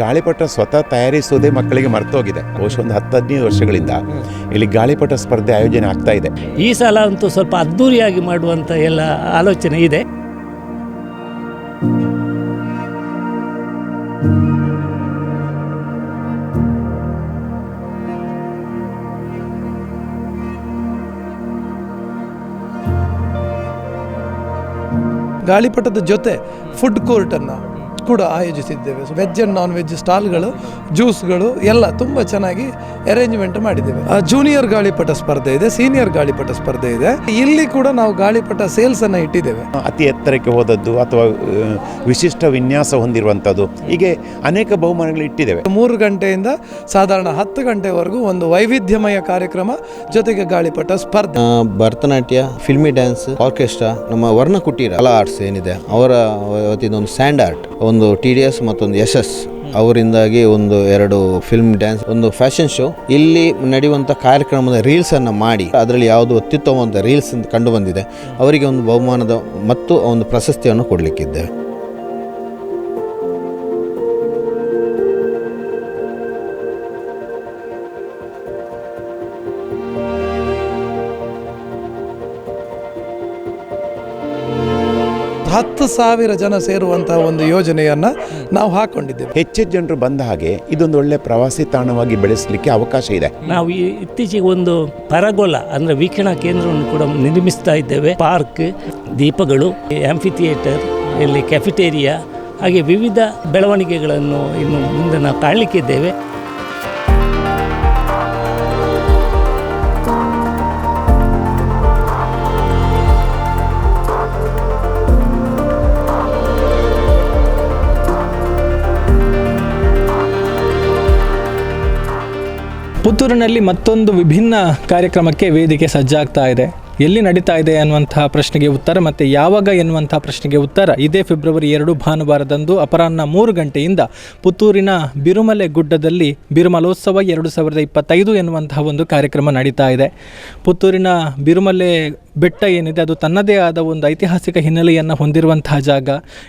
ಗಾಳಿಪಟ ಸ್ವತಃ ತಯಾರಿಸುವುದೇ ಮಕ್ಕಳಿಗೆ ಮರ್ತೋಗಿದೆ. ಬಹುಶಃ ಒಂದು 10-15 ವರ್ಷಗಳಿಂದ ಇಲ್ಲಿ ಗಾಳಿಪಟ ಸ್ಪರ್ಧೆ ಆಯೋಜನೆ ಆಗ್ತಾ ಇದೆ. ಈ ಸಲ ಅಂತೂ ಸ್ವಲ್ಪ ಅದ್ಧೂರಿಯಾಗಿ ಮಾಡುವಂಥ ಎಲ್ಲ ಆಲೋಚನೆ ಇದೆ. ಗಾಳಿಪಟದ ಜೊತೆ ಫುಡ್ ಕೋರ್ಟನ್ನು ಕೂಡ ಆಯೋಜಿಸಿದ್ದೇವೆ. ವೆಜ್ ಆ್ಯಂಡ್ ನಾನ್ ವೆಜ್ ಸ್ಟಾಲ್ಗಳು, ಜ್ಯೂಸ್ಗಳು ಎಲ್ಲ ತುಂಬ ಚೆನ್ನಾಗಿ ಅರೇಂಜ್ಮೆಂಟ್ ಮಾಡಿದ್ದೇವೆ. ಜೂನಿಯರ್ ಗಾಳಿಪಟ ಸ್ಪರ್ಧೆ ಇದೆ, ಸೀನಿಯರ್ ಗಾಳಿಪಟ ಸ್ಪರ್ಧೆ ಇದೆ. ಇಲ್ಲಿ ಕೂಡ ನಾವು ಗಾಳಿಪಟ ಸೇಲ್ಸನ್ನು ಇಟ್ಟಿದ್ದೇವೆ. ಅತಿ ಎತ್ತರಕ್ಕೆ ಹೋದದ್ದು ಅಥವಾ ವಿಶಿಷ್ಟ ವಿನ್ಯಾಸ ಹೊಂದಿರುವಂಥದ್ದು, ಹೀಗೆ ಅನೇಕ ಬಹುಮಾನಗಳು ಇಟ್ಟಿದ್ದೇವೆ. 3 ಗಂಟೆಯಿಂದ ಸಾಧಾರಣ 10 ಗಂಟೆವರೆಗೂ ಒಂದು ವೈವಿಧ್ಯಮಯ ಕಾರ್ಯಕ್ರಮ, ಜೊತೆಗೆ ಗಾಳಿಪಟ ಸ್ಪರ್ಧೆ, ಭರತನಾಟ್ಯ, ಫಿಲ್ಮಿ ಡ್ಯಾನ್ಸ್, ಆರ್ಕೆಸ್ಟ್ರಾ, ನಮ್ಮ ವರ್ಣಕುಟೀರ ಕಲಾ ಆರ್ಟ್ಸ್ ಏನಿದೆ ಅವರ ವತಿಯಿಂದ ಒಂದು ಸ್ಯಾಂಡ್ ಆರ್ಟ್, ಒಂದು TDS ಮತ್ತೊಂದು SS ಅವರಿಂದಾಗಿ 1-2 ಫಿಲ್ಮ್ ಡ್ಯಾನ್ಸ್, ಒಂದು ಫ್ಯಾಷನ್ ಶೋ. ಇಲ್ಲಿ ನಡೆಯುವಂಥ ಕಾರ್ಯಕ್ರಮದ ರೀಲ್ಸನ್ನು ಮಾಡಿ ಅದರಲ್ಲಿ ಯಾವುದು ಅತ್ಯುತ್ತಮವಾದ ರೀಲ್ಸ್ ಅಂತ ಕಂಡು ಬಂದಿದೆ ಅವರಿಗೆ ಒಂದು ಬಹುಮಾನದ ಮತ್ತು ಒಂದು ಪ್ರಶಸ್ತಿಯನ್ನು ಕೊಡಲಿಕ್ಕಿದ್ದೇವೆ. ಹತ್ತು 10,000 ಜನ ಸೇರುವಂತಹ ಒಂದು ಯೋಜನೆಯನ್ನು ನಾವು ಹಾಕೊಂಡಿದ್ದೇವೆ. ಹೆಚ್ಚೆಚ್ಚು ಜನರು ಬಂದ ಹಾಗೆ ಇದೊಂದು ಒಳ್ಳೆ ಪ್ರವಾಸಿ ತಾಣವಾಗಿ ಬೆಳೆಸಲಿಕ್ಕೆ ಅವಕಾಶ ಇದೆ. ನಾವು ಇತ್ತೀಚೆಗೆ ಒಂದು ಪರಗೋಲ ಅಂದರೆ ವೀಕ್ಷಣಾ ಕೇಂದ್ರವನ್ನು ಕೂಡ ನಿರ್ಮಿಸ್ತಾ ಇದ್ದೇವೆ. ಪಾರ್ಕ್, ದೀಪಗಳು, ಆಂಫಿ ಥಿಯೇಟರ್, ಇಲ್ಲಿ ಕೆಫಿಟೇರಿಯಾ, ಹಾಗೆ ವಿವಿಧ ಬೆಳವಣಿಗೆಗಳನ್ನು ಇನ್ನು ಮುಂದೆ ನಾವು ಕಾಣಲಿಕ್ಕಿದ್ದೇವೆ. ಪುತ್ತೂರಿನಲ್ಲಿ ಮತ್ತೊಂದು ವಿಭಿನ್ನ ಕಾರ್ಯಕ್ರಮಕ್ಕೆ ವೇದಿಕೆ ಸಜ್ಜಾಗ್ತಾ ಇದೆ. ಎಲ್ಲಿ ನಡೀತಾ ಇದೆ ಅನ್ನುವಂತಹ ಪ್ರಶ್ನೆಗೆ ಉತ್ತರ ಮತ್ತು ಯಾವಾಗ ಎನ್ನುವಂಥ ಪ್ರಶ್ನೆಗೆ ಉತ್ತರ ಇದೇ ಫೆಬ್ರವರಿ 2 ಭಾನುವಾರದಂದು ಅಪರಾಹ್ನ 3 ಗಂಟೆಯಿಂದ ಪುತ್ತೂರಿನ ಬಿರುಮಲೆ ಗುಡ್ಡದಲ್ಲಿ ಬಿರುಮಲೋತ್ಸವ 2025 ಎನ್ನುವಂತಹ ಒಂದು ಕಾರ್ಯಕ್ರಮ ನಡೀತಾ ಇದೆ. ಪುತ್ತೂರಿನ ಬಿರುಮಲೆ ಬೆಟ್ಟ ಏನಿದೆ ಅದು ತನ್ನದೇ ಆದ ಒಂದು ಐತಿಹಾಸಿಕ ಹಿನ್ನೆಲೆಯನ್ನು ಹೊಂದಿರುವಂತಹ ಜಾಗ.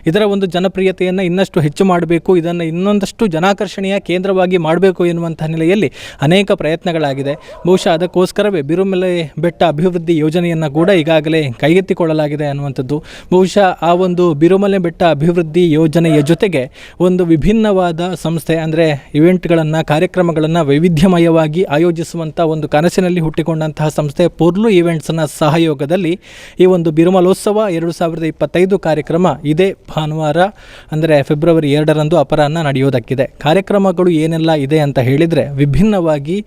ಇದರ ಒಂದು ಜನಪ್ರಿಯತೆಯನ್ನು ಇನ್ನಷ್ಟು ಹೆಚ್ಚು ಮಾಡಬೇಕು, ಇದನ್ನು ಇನ್ನೊಂದಷ್ಟು ಜನಾಕರ್ಷಣೀಯ ಕೇಂದ್ರವಾಗಿ ಮಾಡಬೇಕು ಎನ್ನುವಂಥ ಹಿನ್ನೆಲೆಯಲ್ಲಿ ಅನೇಕ ಪ್ರಯತ್ನಗಳಾಗಿದೆ. ಬಹುಶಃ ಅದಕ್ಕೋಸ್ಕರವೇ ಬಿರುಮಲೆ ಬೆಟ್ಟ ಅಭಿವೃದ್ಧಿ ಯೋಜನೆಯನ್ನು ಕೂಡ ಈಗಾಗಲೇ ಕೈಗೆತ್ತಿಕೊಳ್ಳಲಾಗಿದೆ ಅನ್ನುವಂಥದ್ದು. ಬಹುಶಃ ಆ ಒಂದು ಬಿರುಮಲೆ ಬೆಟ್ಟ ಅಭಿವೃದ್ಧಿ ಯೋಜನೆಯ ಜೊತೆಗೆ ಒಂದು ವಿಭಿನ್ನವಾದ ಸಂಸ್ಥೆ ಅಂದರೆ ಇವೆಂಟ್ಗಳನ್ನು, ಕಾರ್ಯಕ್ರಮಗಳನ್ನು ವೈವಿಧ್ಯಮಯವಾಗಿ ಆಯೋಜಿಸುವಂಥ ಒಂದು ಕನಸಿನಲ್ಲಿ ಹುಟ್ಟಿಕೊಂಡಂತಹ ಸಂಸ್ಥೆ ಪೊರ್ಲು ಈವೆಂಟ್ಸ್ನ ಸಹಯೋಗದಲ್ಲಿ ಈ ಒಂದು ಬಿರುಮಲೋತ್ಸವ 2025 ಕಾರ್ಯಕ್ರಮ ಇದೇ ಭಾನುವಾರ ಅಂದರೆ ಫೆಬ್ರವರಿ 2ರಂದು ಅಪರಾಹ್ನ ನಡೆಯೋದಕ್ಕಿದೆ. ಕಾರ್ಯಕ್ರಮಗಳು ಏನೆಲ್ಲ ಇದೆ ಅಂತ ಹೇಳಿದರೆ, ವಿಭಿನ್ನವಾಗಿ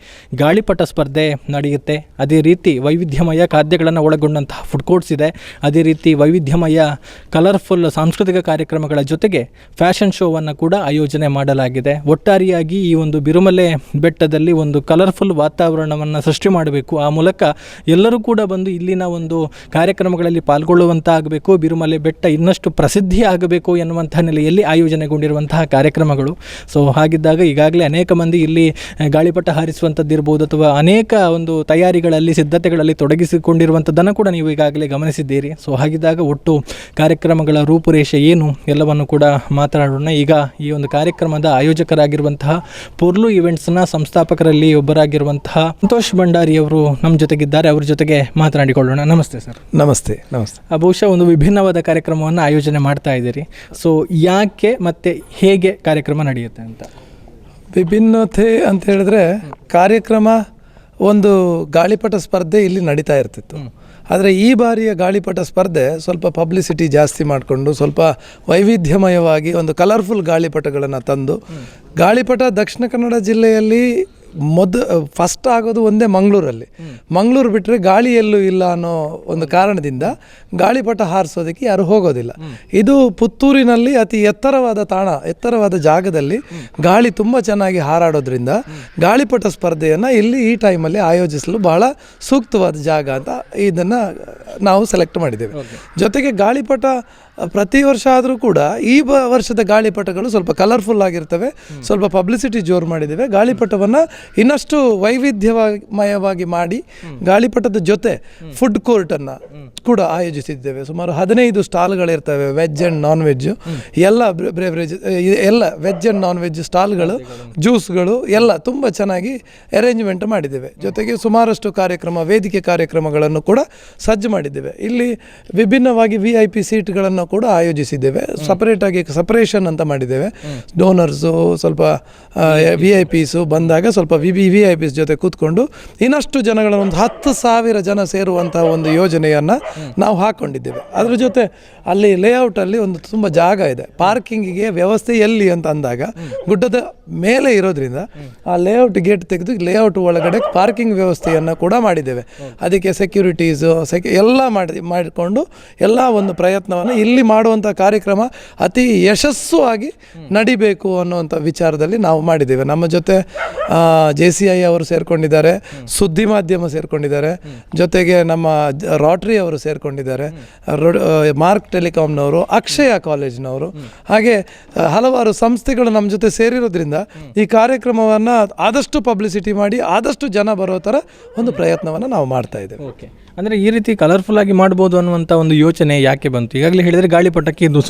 ಗಾಳಿಪಟ ಸ್ಪರ್ಧೆ ನಡೆಯುತ್ತೆ, ಅದೇ ರೀತಿ ವೈವಿಧ್ಯಮಯ ಖಾದ್ಯಗಳನ್ನು ಒಳಗೊಂಡಂತಹ ಫುಡ್ ಕೋರ್ಟ್ಸ್ ಇದೆ, ಅದೇ ರೀತಿ ವೈವಿಧ್ಯಮಯ ಕಲರ್ಫುಲ್ ಸಾಂಸ್ಕೃತಿಕ ಕಾರ್ಯಕ್ರಮಗಳ ಜೊತೆಗೆ ಫ್ಯಾಷನ್ ಶೋವನ್ನು ಕೂಡ ಆಯೋಜನೆ ಮಾಡಲಾಗಿದೆ. ಒಟ್ಟಾರೆಯಾಗಿ ಈ ಒಂದು ಬಿರುಮಲೆ ಬೆಟ್ಟದಲ್ಲಿ ಒಂದು ಕಲರ್ಫುಲ್ ವಾತಾವರಣವನ್ನು ಸೃಷ್ಟಿ ಮಾಡಬೇಕು, ಆ ಮೂಲಕ ಎಲ್ಲರೂ ಕೂಡ ಬಂದು ಇಲ್ಲಿನ ಒಂದು ಕಾರ್ಯಕ್ರಮಗಳಲ್ಲಿ ಪಾಲ್ಗೊಳ್ಳುವಂತಾಗಬೇಕು, ಬಿರುಮಲೆ ಬೆಟ್ಟ ಇನ್ನಷ್ಟು ಪ್ರಸಿದ್ಧಿ ಆಗಬೇಕು ಎನ್ನುವಂಥ ನೆಲೆಯಲ್ಲಿ ಆಯೋಜನೆಗೊಂಡಿರುವಂತಹ ಕಾರ್ಯಕ್ರಮಗಳು. ಸೊ ಹಾಗಿದ್ದಾಗ ಈಗಾಗಲೇ ಅನೇಕ ಮಂದಿ ಇಲ್ಲಿ ಗಾಳಿಪಟ ಹಾರಿಸುವಂಥದ್ದಿರ್ಬೋದು ಅಥವಾ ಅನೇಕ ಒಂದು ತಯಾರಿಗಳಲ್ಲಿ, ಸಿದ್ಧತೆಗಳಲ್ಲಿ ತೊಡಗಿಸಿಕೊಂಡಿರುವಂಥದ್ದನ್ನು ಕೂಡ ನೀವು ಈಗಾಗಲೇ ಗಮನಿಸಿದ್ದೀರಿ. ಸೊ ಹಾಗಿದ್ದಾಗ ಒಟ್ಟು ಕಾರ್ಯಕ್ರಮಗಳ ರೂಪುರೇಷೆ ಏನು ಎಲ್ಲವನ್ನು ಕೂಡ ಮಾತನಾಡೋಣ. ಈಗ ಈ ಒಂದು ಕಾರ್ಯಕ್ರಮದ ಆಯೋಜಕರಾಗಿರುವಂತಹ ಪೊರ್ಲು ಈವೆಂಟ್ಸ್ನ ಸಂಸ್ಥಾಪಕರಲ್ಲಿ ಒಬ್ಬರಾಗಿರುವಂತಹ ಸಂತೋಷ್ ಭಂಡಾರಿ ಅವರು ನಮ್ಮ ಜೊತೆಗಿದ್ದಾರೆ. ಅವ್ರ ಜೊತೆಗೆ ಮಾತನಾಡಿಕೊಳ್ಳೋಣ. ನಮಸ್ತೆ ಸರ್. ನಮಸ್ತೆ. ನಮಸ್ತೆ. ಬಹುಶಃ ಒಂದು ವಿಭಿನ್ನವಾದ ಕಾರ್ಯಕ್ರಮವನ್ನು ಆಯೋಜನೆ ಮಾಡ್ತಾ ಇದ್ದೀರಿ. ಸೊ ಯಾಕೆ ಮತ್ತು ಹೇಗೆ ಕಾರ್ಯಕ್ರಮ ನಡೆಯುತ್ತೆ ಅಂತ? ವಿಭಿನ್ನತೆ ಅಂತ ಹೇಳಿದ್ರೆ, ಕಾರ್ಯಕ್ರಮ ಒಂದು ಗಾಳಿಪಟ ಸ್ಪರ್ಧೆ ಇಲ್ಲಿ ನಡೀತಾ ಇರ್ತಿತ್ತು. ಆದರೆ ಈ ಬಾರಿಯ ಗಾಳಿಪಟ ಸ್ಪರ್ಧೆ ಸ್ವಲ್ಪ ಪಬ್ಲಿಸಿಟಿ ಜಾಸ್ತಿ ಮಾಡಿಕೊಂಡು ಸ್ವಲ್ಪ ವೈವಿಧ್ಯಮಯವಾಗಿ ಒಂದು ಕಲರ್ಫುಲ್ ಗಾಳಿಪಟಗಳನ್ನು ತಂದು, ಗಾಳಿಪಟ ದಕ್ಷಿಣ ಕನ್ನಡ ಜಿಲ್ಲೆಯಲ್ಲಿ ಫಸ್ಟ್ ಆಗೋದು ಒಂದೇ ಮಂಗಳೂರಲ್ಲಿ. ಮಂಗಳೂರು ಬಿಟ್ಟರೆ ಗಾಳಿ ಎಲ್ಲೂ ಇಲ್ಲ ಅನ್ನೋ ಒಂದು ಕಾರಣದಿಂದ ಗಾಳಿಪಟ ಹಾರಿಸೋದಕ್ಕೆ ಯಾರು ಹೋಗೋದಿಲ್ಲ. ಇದು ಪುತ್ತೂರಿನಲ್ಲಿ ಅತಿ ಎತ್ತರವಾದ ಜಾಗದಲ್ಲಿ ಗಾಳಿ ತುಂಬ ಚೆನ್ನಾಗಿ ಹಾರಾಡೋದ್ರಿಂದ ಗಾಳಿಪಟ ಸ್ಪರ್ಧೆಯನ್ನು ಇಲ್ಲಿ ಈ ಟೈಮಲ್ಲಿ ಆಯೋಜಿಸಲು ಬಹಳ ಸೂಕ್ತವಾದ ಜಾಗ ಅಂತ ಇದನ್ನು ನಾವು ಸೆಲೆಕ್ಟ್ ಮಾಡಿದ್ದೇವೆ. ಜೊತೆಗೆ ಗಾಳಿಪಟ ಪ್ರತಿ ವರ್ಷ ಆದರೂ ಕೂಡ ಈ ವರ್ಷದ ಗಾಳಿಪಟಗಳು ಸ್ವಲ್ಪ ಕಲರ್ಫುಲ್ ಆಗಿರ್ತವೆ, ಸ್ವಲ್ಪ ಪಬ್ಲಿಸಿಟಿ ಜೋರು ಮಾಡಿದ್ದೇವೆ. ಗಾಳಿಪಟವನ್ನು ಇನ್ನಷ್ಟು ವೈವಿಧ್ಯಮಯವಾಗಿ ಮಾಡಿ ಗಾಳಿಪಟದ ಜೊತೆ ಫುಡ್ ಕೋರ್ಟನ್ನು ಕೂಡ ಆಯೋಜಿಸಿದ್ದೇವೆ. ಸುಮಾರು 15 ಸ್ಟಾಲ್ಗಳಿರ್ತವೆ, ವೆಜ್ ಆ್ಯಂಡ್ ನಾನ್ ವೆಜ್ ಎಲ್ಲ ಬ್ರೇವರೇಜ್ ಎಲ್ಲ ವೆಜ್ ಆ್ಯಂಡ್ ನಾನ್ ವೆಜ್ ಸ್ಟಾಲ್ಗಳು, ಜ್ಯೂಸ್ಗಳು ಎಲ್ಲ ತುಂಬ ಚೆನ್ನಾಗಿ ಅರೇಂಜ್ಮೆಂಟ್ ಮಾಡಿದ್ದೇವೆ. ಜೊತೆಗೆ ಸುಮಾರಷ್ಟು ವೇದಿಕೆ ಕಾರ್ಯಕ್ರಮಗಳನ್ನು ಕೂಡ ಸಜ್ಜು ಮಾಡಿದ್ದೇವೆ. ಇಲ್ಲಿ ವಿಭಿನ್ನವಾಗಿ VIP ಸೀಟ್ಗಳನ್ನು ಕೂಡ ಆಯೋಜಿಸಿದ್ದೇವೆ. ಸಪರೇಷನ್ ಅಂತ ಮಾಡಿದ್ದೇವೆ. ಡೋನರ್ಸು ಸ್ವಲ್ಪ VIPಸು ಬಂದಾಗ ಸ್ವಲ್ಪ VIPs ಜೊತೆ ಕೂತ್ಕೊಂಡು ಇನ್ನಷ್ಟು ಜನಗಳನ್ನು ಒಂದು 10,000 ಜನ ಸೇರುವಂತಹ ಒಂದು ಯೋಜನೆಯನ್ನು ನಾವು ಹಾಕ್ಕೊಂಡಿದ್ದೇವೆ. ಅದ್ರ ಜೊತೆ ಅಲ್ಲಿ ಲೇಔಟಲ್ಲಿ ಒಂದು ತುಂಬ ಜಾಗ ಇದೆ, ಪಾರ್ಕಿಂಗಿಗೆ ವ್ಯವಸ್ಥೆ ಎಲ್ಲಿ ಅಂತ ಅಂದಾಗ ಗುಡ್ಡದ ಮೇಲೆ ಇರೋದ್ರಿಂದ ಆ ಲೇಔಟ್ ಗೇಟ್ ತೆಗೆದು ಲೇಔಟ್ ಒಳಗಡೆ ಪಾರ್ಕಿಂಗ್ ವ್ಯವಸ್ಥೆಯನ್ನು ಕೂಡ ಮಾಡಿದ್ದೇವೆ. ಅದಕ್ಕೆ ಸೆಕ್ಯೂರಿಟೀಸು ಎಲ್ಲ ಮಾಡಿಕೊಂಡು ಎಲ್ಲ ಒಂದು ಪ್ರಯತ್ನವನ್ನು ಇಲ್ಲಿ ಮಾಡುವಂಥ ಕಾರ್ಯಕ್ರಮ ಅತಿ ಯಶಸ್ವಿಯಾಗಿ ನಡಿಬೇಕು ಅನ್ನುವಂಥ ವಿಚಾರದಲ್ಲಿ ನಾವು ಮಾಡಿದ್ದೇವೆ. ನಮ್ಮ ಜೊತೆ JCI ಅವರು ಸೇರಿಕೊಂಡಿದ್ದಾರೆ, ಸುದ್ದಿ ಮಾಧ್ಯಮ ಸೇರಿಕೊಂಡಿದ್ದಾರೆ, ಜೊತೆಗೆ ನಮ್ಮ ರೋಟರಿ ಅವರು ಸೇರಿಕೊಂಡಿದ್ದಾರೆ, ಮಾರ್ಕ್ ಟೆಲಿಕಾಮ್ನವರು, ಅಕ್ಷಯ ಕಾಲೇಜ್ನವರು, ಹಾಗೆ ಹಲವಾರು ಸಂಸ್ಥೆಗಳು ನಮ್ಮ ಜೊತೆ ಸೇರಿರೋದ್ರಿಂದ ಈ ಕಾರ್ಯಕ್ರಮವನ್ನು ಆದಷ್ಟು ಪಬ್ಲಿಸಿಟಿ ಮಾಡಿ ಆದಷ್ಟು ಜನ ಬರೋ ಥರ ಒಂದು ಪ್ರಯತ್ನವನ್ನು ನಾವು ಮಾಡ್ತಾ ಇದ್ದೇವೆ. ಓಕೆ, ಅಂದರೆ ಈ ರೀತಿ ಕಲರ್ಫುಲ್ ಆಗಿ ಮಾಡ್ಬೋದು ಅನ್ನುವಂಥ ಒಂದು ಯೋಚನೆ ಯಾಕೆ ಬಂತು? ಈಗಾಗಲೇ ಹೇಳಿದರೆ ಗಾಳಿಪಟಕ್ಕೆ ಇದು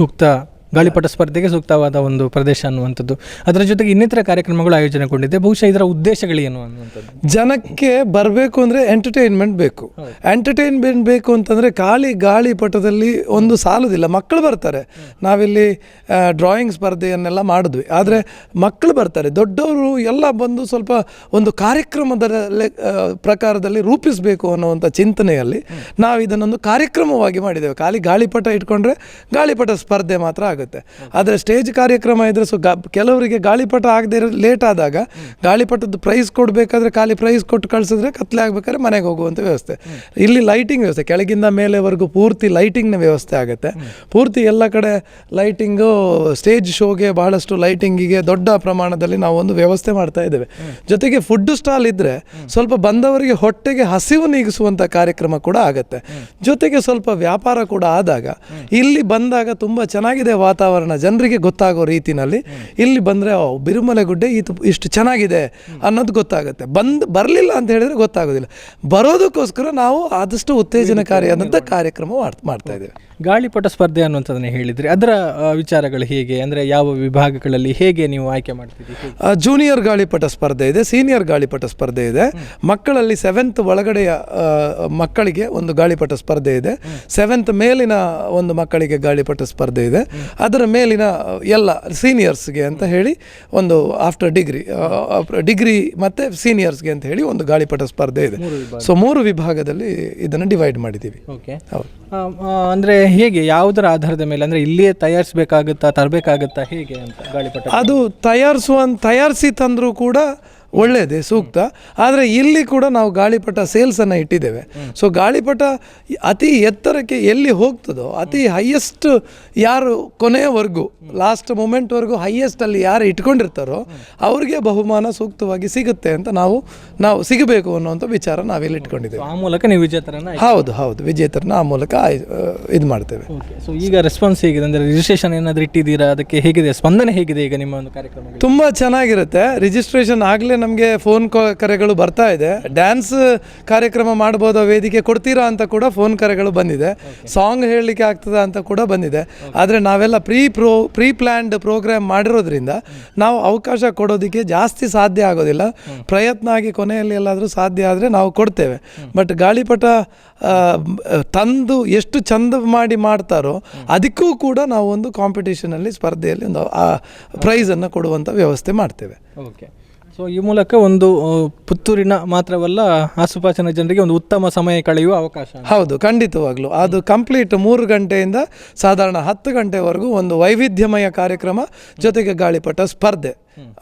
ಗಾಳಿಪಟ ಸ್ಪರ್ಧೆಗೆ ಸೂಕ್ತವಾದ ಒಂದು ಪ್ರದೇಶ ಅನ್ನುವಂಥದ್ದು, ಅದರ ಜೊತೆಗೆ ಇನ್ನಿತರ ಕಾರ್ಯಕ್ರಮಗಳು ಆಯೋಜನೆಗೊಂಡಿದೆ. ಬಹುಶಃ ಇದರ ಉದ್ದೇಶಗಳೇನು ಅನ್ನುವಂಥದ್ದು? ಜನಕ್ಕೆ ಬರಬೇಕು ಅಂದರೆ ಎಂಟರ್ಟೈನ್ಮೆಂಟ್ ಬೇಕು. ಎಂಟರ್ಟೈನ್ಮೆಂಟ್ ಬೇಕು ಅಂತಂದರೆ ಗಾಳಿಪಟದಲ್ಲಿ ಒಂದು ಸಾಲುದಿಲ್ಲ. ಮಕ್ಕಳು ಬರ್ತಾರೆ, ನಾವಿಲ್ಲಿ ಡ್ರಾಯಿಂಗ್ ಸ್ಪರ್ಧೆಯನ್ನೆಲ್ಲ ಮಾಡಿದ್ವಿ, ಆದರೆ ಮಕ್ಕಳು ಬರ್ತಾರೆ, ದೊಡ್ಡವರು ಎಲ್ಲ ಬಂದು ಸ್ವಲ್ಪ ಒಂದು ಕಾರ್ಯಕ್ರಮದ ಪ್ರಕಾರದಲ್ಲಿ ರೂಪಿಸಬೇಕು ಅನ್ನುವಂಥ ಚಿಂತನೆಯಲ್ಲಿ ನಾವು ಇದನ್ನೊಂದು ಕಾರ್ಯಕ್ರಮವಾಗಿ ಮಾಡಿದ್ದೇವೆ. ಖಾಲಿ ಗಾಳಿಪಟ ಇಟ್ಕೊಂಡ್ರೆ ಗಾಳಿಪಟ ಸ್ಪರ್ಧೆ ಮಾತ್ರ ಆಗುತ್ತೆ. ಆದರೆ ಸ್ಟೇಜ್ ಕಾರ್ಯಕ್ರಮ ಇದ್ರೆ ಕೆಲವರಿಗೆ ಗಾಳಿಪಟ ಆಗದೆ ಲೇಟ್ ಆದಾಗ ಗಾಳಿಪಟದ ಪ್ರೈಸ್ ಕೊಡಬೇಕಾದ್ರೆ ಖಾಲಿ ಪ್ರೈಸ್ ಕೊಟ್ಟು ಕಳಿಸಿದ್ರೆ ಕತ್ಲೆ ಆಗ್ಬೇಕಾದ್ರೆ ಮನೆಗೆ ಹೋಗುವಂಥ ವ್ಯವಸ್ಥೆ. ಇಲ್ಲಿ ಲೈಟಿಂಗ್ ವ್ಯವಸ್ಥೆ ಕೆಳಗಿಂದ ಮೇಲೆವರೆಗೂ ಪೂರ್ತಿ ಲೈಟಿಂಗ್ನ ವ್ಯವಸ್ಥೆ ಆಗುತ್ತೆ. ಪೂರ್ತಿ ಎಲ್ಲ ಕಡೆ ಲೈಟಿಂಗು, ಸ್ಟೇಜ್ ಶೋಗೆ ಬಹಳಷ್ಟು ಲೈಟಿಂಗಿಗೆ ದೊಡ್ಡ ಪ್ರಮಾಣದಲ್ಲಿ ನಾವು ಒಂದು ವ್ಯವಸ್ಥೆ ಮಾಡ್ತಾ ಇದ್ದೇವೆ. ಜೊತೆಗೆ ಫುಡ್ ಸ್ಟಾಲ್ ಇದ್ದರೆ ಸ್ವಲ್ಪ ಬಂದವರಿಗೆ ಹೊಟ್ಟೆಗೆ ಹಸಿವು ನೀಗಿಸುವಂಥ ಕಾರ್ಯಕ್ರಮ ಕೂಡ ಆಗುತ್ತೆ. ಜೊತೆಗೆ ಸ್ವಲ್ಪ ವ್ಯಾಪಾರ ಕೂಡ ಆದಾಗ ಇಲ್ಲಿ ಬಂದಾಗ ತುಂಬ ಚೆನ್ನಾಗಿದೆ ವಾತಾವರಣ, ಜನರಿಗೆ ಗೊತ್ತಾಗೋ ರೀತಿನಲ್ಲಿ ಇಲ್ಲಿ ಬಂದರೆ ಬಿರುಮಲೆ ಗುಡ್ಡೆ ಇಷ್ಟು ಚೆನ್ನಾಗಿದೆ ಅನ್ನೋದು ಗೊತ್ತಾಗುತ್ತೆ. ಬರಲಿಲ್ಲ ಅಂತ ಹೇಳಿದರೆ ಗೊತ್ತಾಗೋದಿಲ್ಲ. ಬರೋದಕ್ಕೋಸ್ಕರ ನಾವು ಆದಷ್ಟು ಉತ್ತೇಜನಕಾರಿಯಾದಂಥ ಕಾರ್ಯಕ್ರಮ ಮಾಡ್ತಾ ಇದ್ದೇವೆ. ಗಾಳಿಪಟ ಸ್ಪರ್ಧೆ ಅನ್ನುವಂಥದ್ದನ್ನು ಹೇಳಿದರೆ ಅದರ ವಿಚಾರಗಳು ಹೇಗೆ, ಅಂದರೆ ಯಾವ ವಿಭಾಗಗಳಲ್ಲಿ ಹೇಗೆ ನೀವು ಆಯ್ಕೆ ಮಾಡ್ತಿದ್ದೀರಿ? ಜೂನಿಯರ್ ಗಾಳಿಪಟ ಸ್ಪರ್ಧೆ ಇದೆ, ಸೀನಿಯರ್ ಗಾಳಿಪಟ ಸ್ಪರ್ಧೆ ಇದೆ. ಮಕ್ಕಳಲ್ಲಿ 7th ಒಳಗಡೆಯ ಮಕ್ಕಳಿಗೆ ಒಂದು ಗಾಳಿಪಟ ಸ್ಪರ್ಧೆ ಇದೆ, 7th ಮೇಲಿನ ಒಂದು ಮಕ್ಕಳಿಗೆ ಗಾಳಿಪಟ ಸ್ಪರ್ಧೆ ಇದೆ, ಅದರ ಮೇಲಿನ ಎಲ್ಲ ಸೀನಿಯರ್ಸ್ಗೆ ಅಂತ ಹೇಳಿ ಒಂದು ಆಫ್ಟರ್ ಡಿಗ್ರಿ ಮತ್ತು ಸೀನಿಯರ್ಸ್ಗೆ ಅಂತ ಹೇಳಿ ಒಂದು ಗಾಳಿಪಟ ಸ್ಪರ್ಧೆ ಇದೆ. ಸೊ 3 ವಿಭಾಗದಲ್ಲಿ ಇದನ್ನು ಡಿವೈಡ್ ಮಾಡಿದ್ದೀವಿ. ಓಕೆ, ಅಂದರೆ ಹೇಗೆ, ಯಾವುದರ ಆಧಾರದ ಮೇಲೆ, ಅಂದರೆ ಇಲ್ಲಿಯೇ ತರಬೇಕಾಗುತ್ತಾ ಹೇಗೆ ಅಂತ ಗಾಳಿಪಟ? ಅದು ತಯಾರಿಸಿ ತಂದರೂ ಕೂಡ ಒಳ್ಳೆಯದೇ, ಸೂಕ್ತ. ಆದರೆ ಇಲ್ಲಿ ಕೂಡ ನಾವು ಗಾಳಿಪಟ ಸೇಲ್ಸನ್ನು ಇಟ್ಟಿದ್ದೇವೆ. ಸೊ ಗಾಳಿಪಟ ಅತಿ ಎತ್ತರಕ್ಕೆ ಎಲ್ಲಿ ಹೋಗ್ತದೋ, ಅತಿ ಹೈಯೆಸ್ಟ್ ಯಾರು ಕೊನೆಯವರೆಗೂ ಲಾಸ್ಟ್ ಮೂಮೆಂಟ್ವರೆಗೂ ಹೈಯೆಸ್ಟಲ್ಲಿ ಯಾರು ಇಟ್ಕೊಂಡಿರ್ತಾರೋ ಅವ್ರಿಗೆ ಬಹುಮಾನ ಸೂಕ್ತವಾಗಿ ಸಿಗುತ್ತೆ ಅಂತ ನಾವು ಸಿಗಬೇಕು ಅನ್ನೋಂಥ ವಿಚಾರ ನಾವಿಲ್ಲಿ ಇಟ್ಕೊಂಡಿದ್ದೇವೆ. ಆ ಮೂಲಕ ನೀವು ವಿಜೇತರನ್ನ ಹೌದು ವಿಜೇತರನ್ನ ಆ ಮೂಲಕ ಇದು ಮಾಡ್ತೇವೆ. ಸೊ ಈಗ ರೆಸ್ಪಾನ್ಸ್ ಹೇಗಿದೆ, ಅಂದರೆ ರಿಜಿಸ್ಟ್ರೇಷನ್ ಏನಾದರೂ ಇಟ್ಟಿದ್ದೀರಾ? ಅದಕ್ಕೆ ಹೇಗಿದೆ ಸ್ಪಂದನೆ, ಹೇಗಿದೆ ಈಗ ನಿಮ್ಮ ಒಂದು ಕಾರ್ಯಕ್ರಮ? ತುಂಬ ಚೆನ್ನಾಗಿರುತ್ತೆ. ರಿಜಿಸ್ಟ್ರೇಷನ್ ಆಗಲೇ ನಮಗೆ ಫೋನ್ ಕರೆಗಳು ಬರ್ತಾ ಇದೆ. ಡ್ಯಾನ್ಸ್ ಕಾರ್ಯಕ್ರಮ ಮಾಡ್ಬೋದಾ, ವೇದಿಕೆ ಕೊಡ್ತೀರಾ ಅಂತ ಕೂಡ ಫೋನ್ ಕರೆಗಳು ಬಂದಿದೆ. ಸಾಂಗ್ ಹೇಳಲಿಕ್ಕೆ ಆಗ್ತದಾ ಅಂತ ಕೂಡ ಬಂದಿದೆ. ಆದರೆ ನಾವೆಲ್ಲ ಪ್ರೀ ಪ್ಲ್ಯಾನ್ಡ್ ಪ್ರೋಗ್ರಾಮ್ ಮಾಡಿರೋದ್ರಿಂದ ನಾವು ಅವಕಾಶ ಕೊಡೋದಕ್ಕೆ ಜಾಸ್ತಿ ಸಾಧ್ಯ ಆಗೋದಿಲ್ಲ. ಪ್ರಯತ್ನ ಆಗಿ ಕೊನೆಯಲ್ಲಿ ಎಲ್ಲಾದರೂ ಸಾಧ್ಯ ಆದರೆ ನಾವು ಕೊಡ್ತೇವೆ. ಬಟ್ ಗಾಳಿಪಟ ತಂದು ಎಷ್ಟು ಚಂದ ಮಾಡ್ತಾರೋ ಅದಕ್ಕೂ ಕೂಡ ನಾವು ಒಂದು ಕಾಂಪಿಟೇಷನಲ್ಲಿ ಸ್ಪರ್ಧೆಯಲ್ಲಿ ಒಂದು ಪ್ರೈಸನ್ನು ಕೊಡುವಂಥ ವ್ಯವಸ್ಥೆ ಮಾಡ್ತೇವೆ. ಓಕೆ, ಸೊ ಈ ಮೂಲಕ ಒಂದು ಪುತ್ತೂರಿನ ಮಾತ್ರವಲ್ಲ ಆಸುಪಾಸಿನ ಜನರಿಗೆ ಒಂದು ಉತ್ತಮ ಸಮಯ ಕಳೆಯುವ ಅವಕಾಶ. ಹೌದು, ಖಂಡಿತವಾಗ್ಲೂ. ಅದು ಕಂಪ್ಲೀಟ್ 3 ಗಂಟೆಯಿಂದ ಸಾಧಾರಣ 10 ಗಂಟೆವರೆಗೂ ಒಂದು ವೈವಿಧ್ಯಮಯ ಕಾರ್ಯಕ್ರಮ ಜೊತೆಗೆ ಗಾಳಿಪಟ ಸ್ಪರ್ಧೆ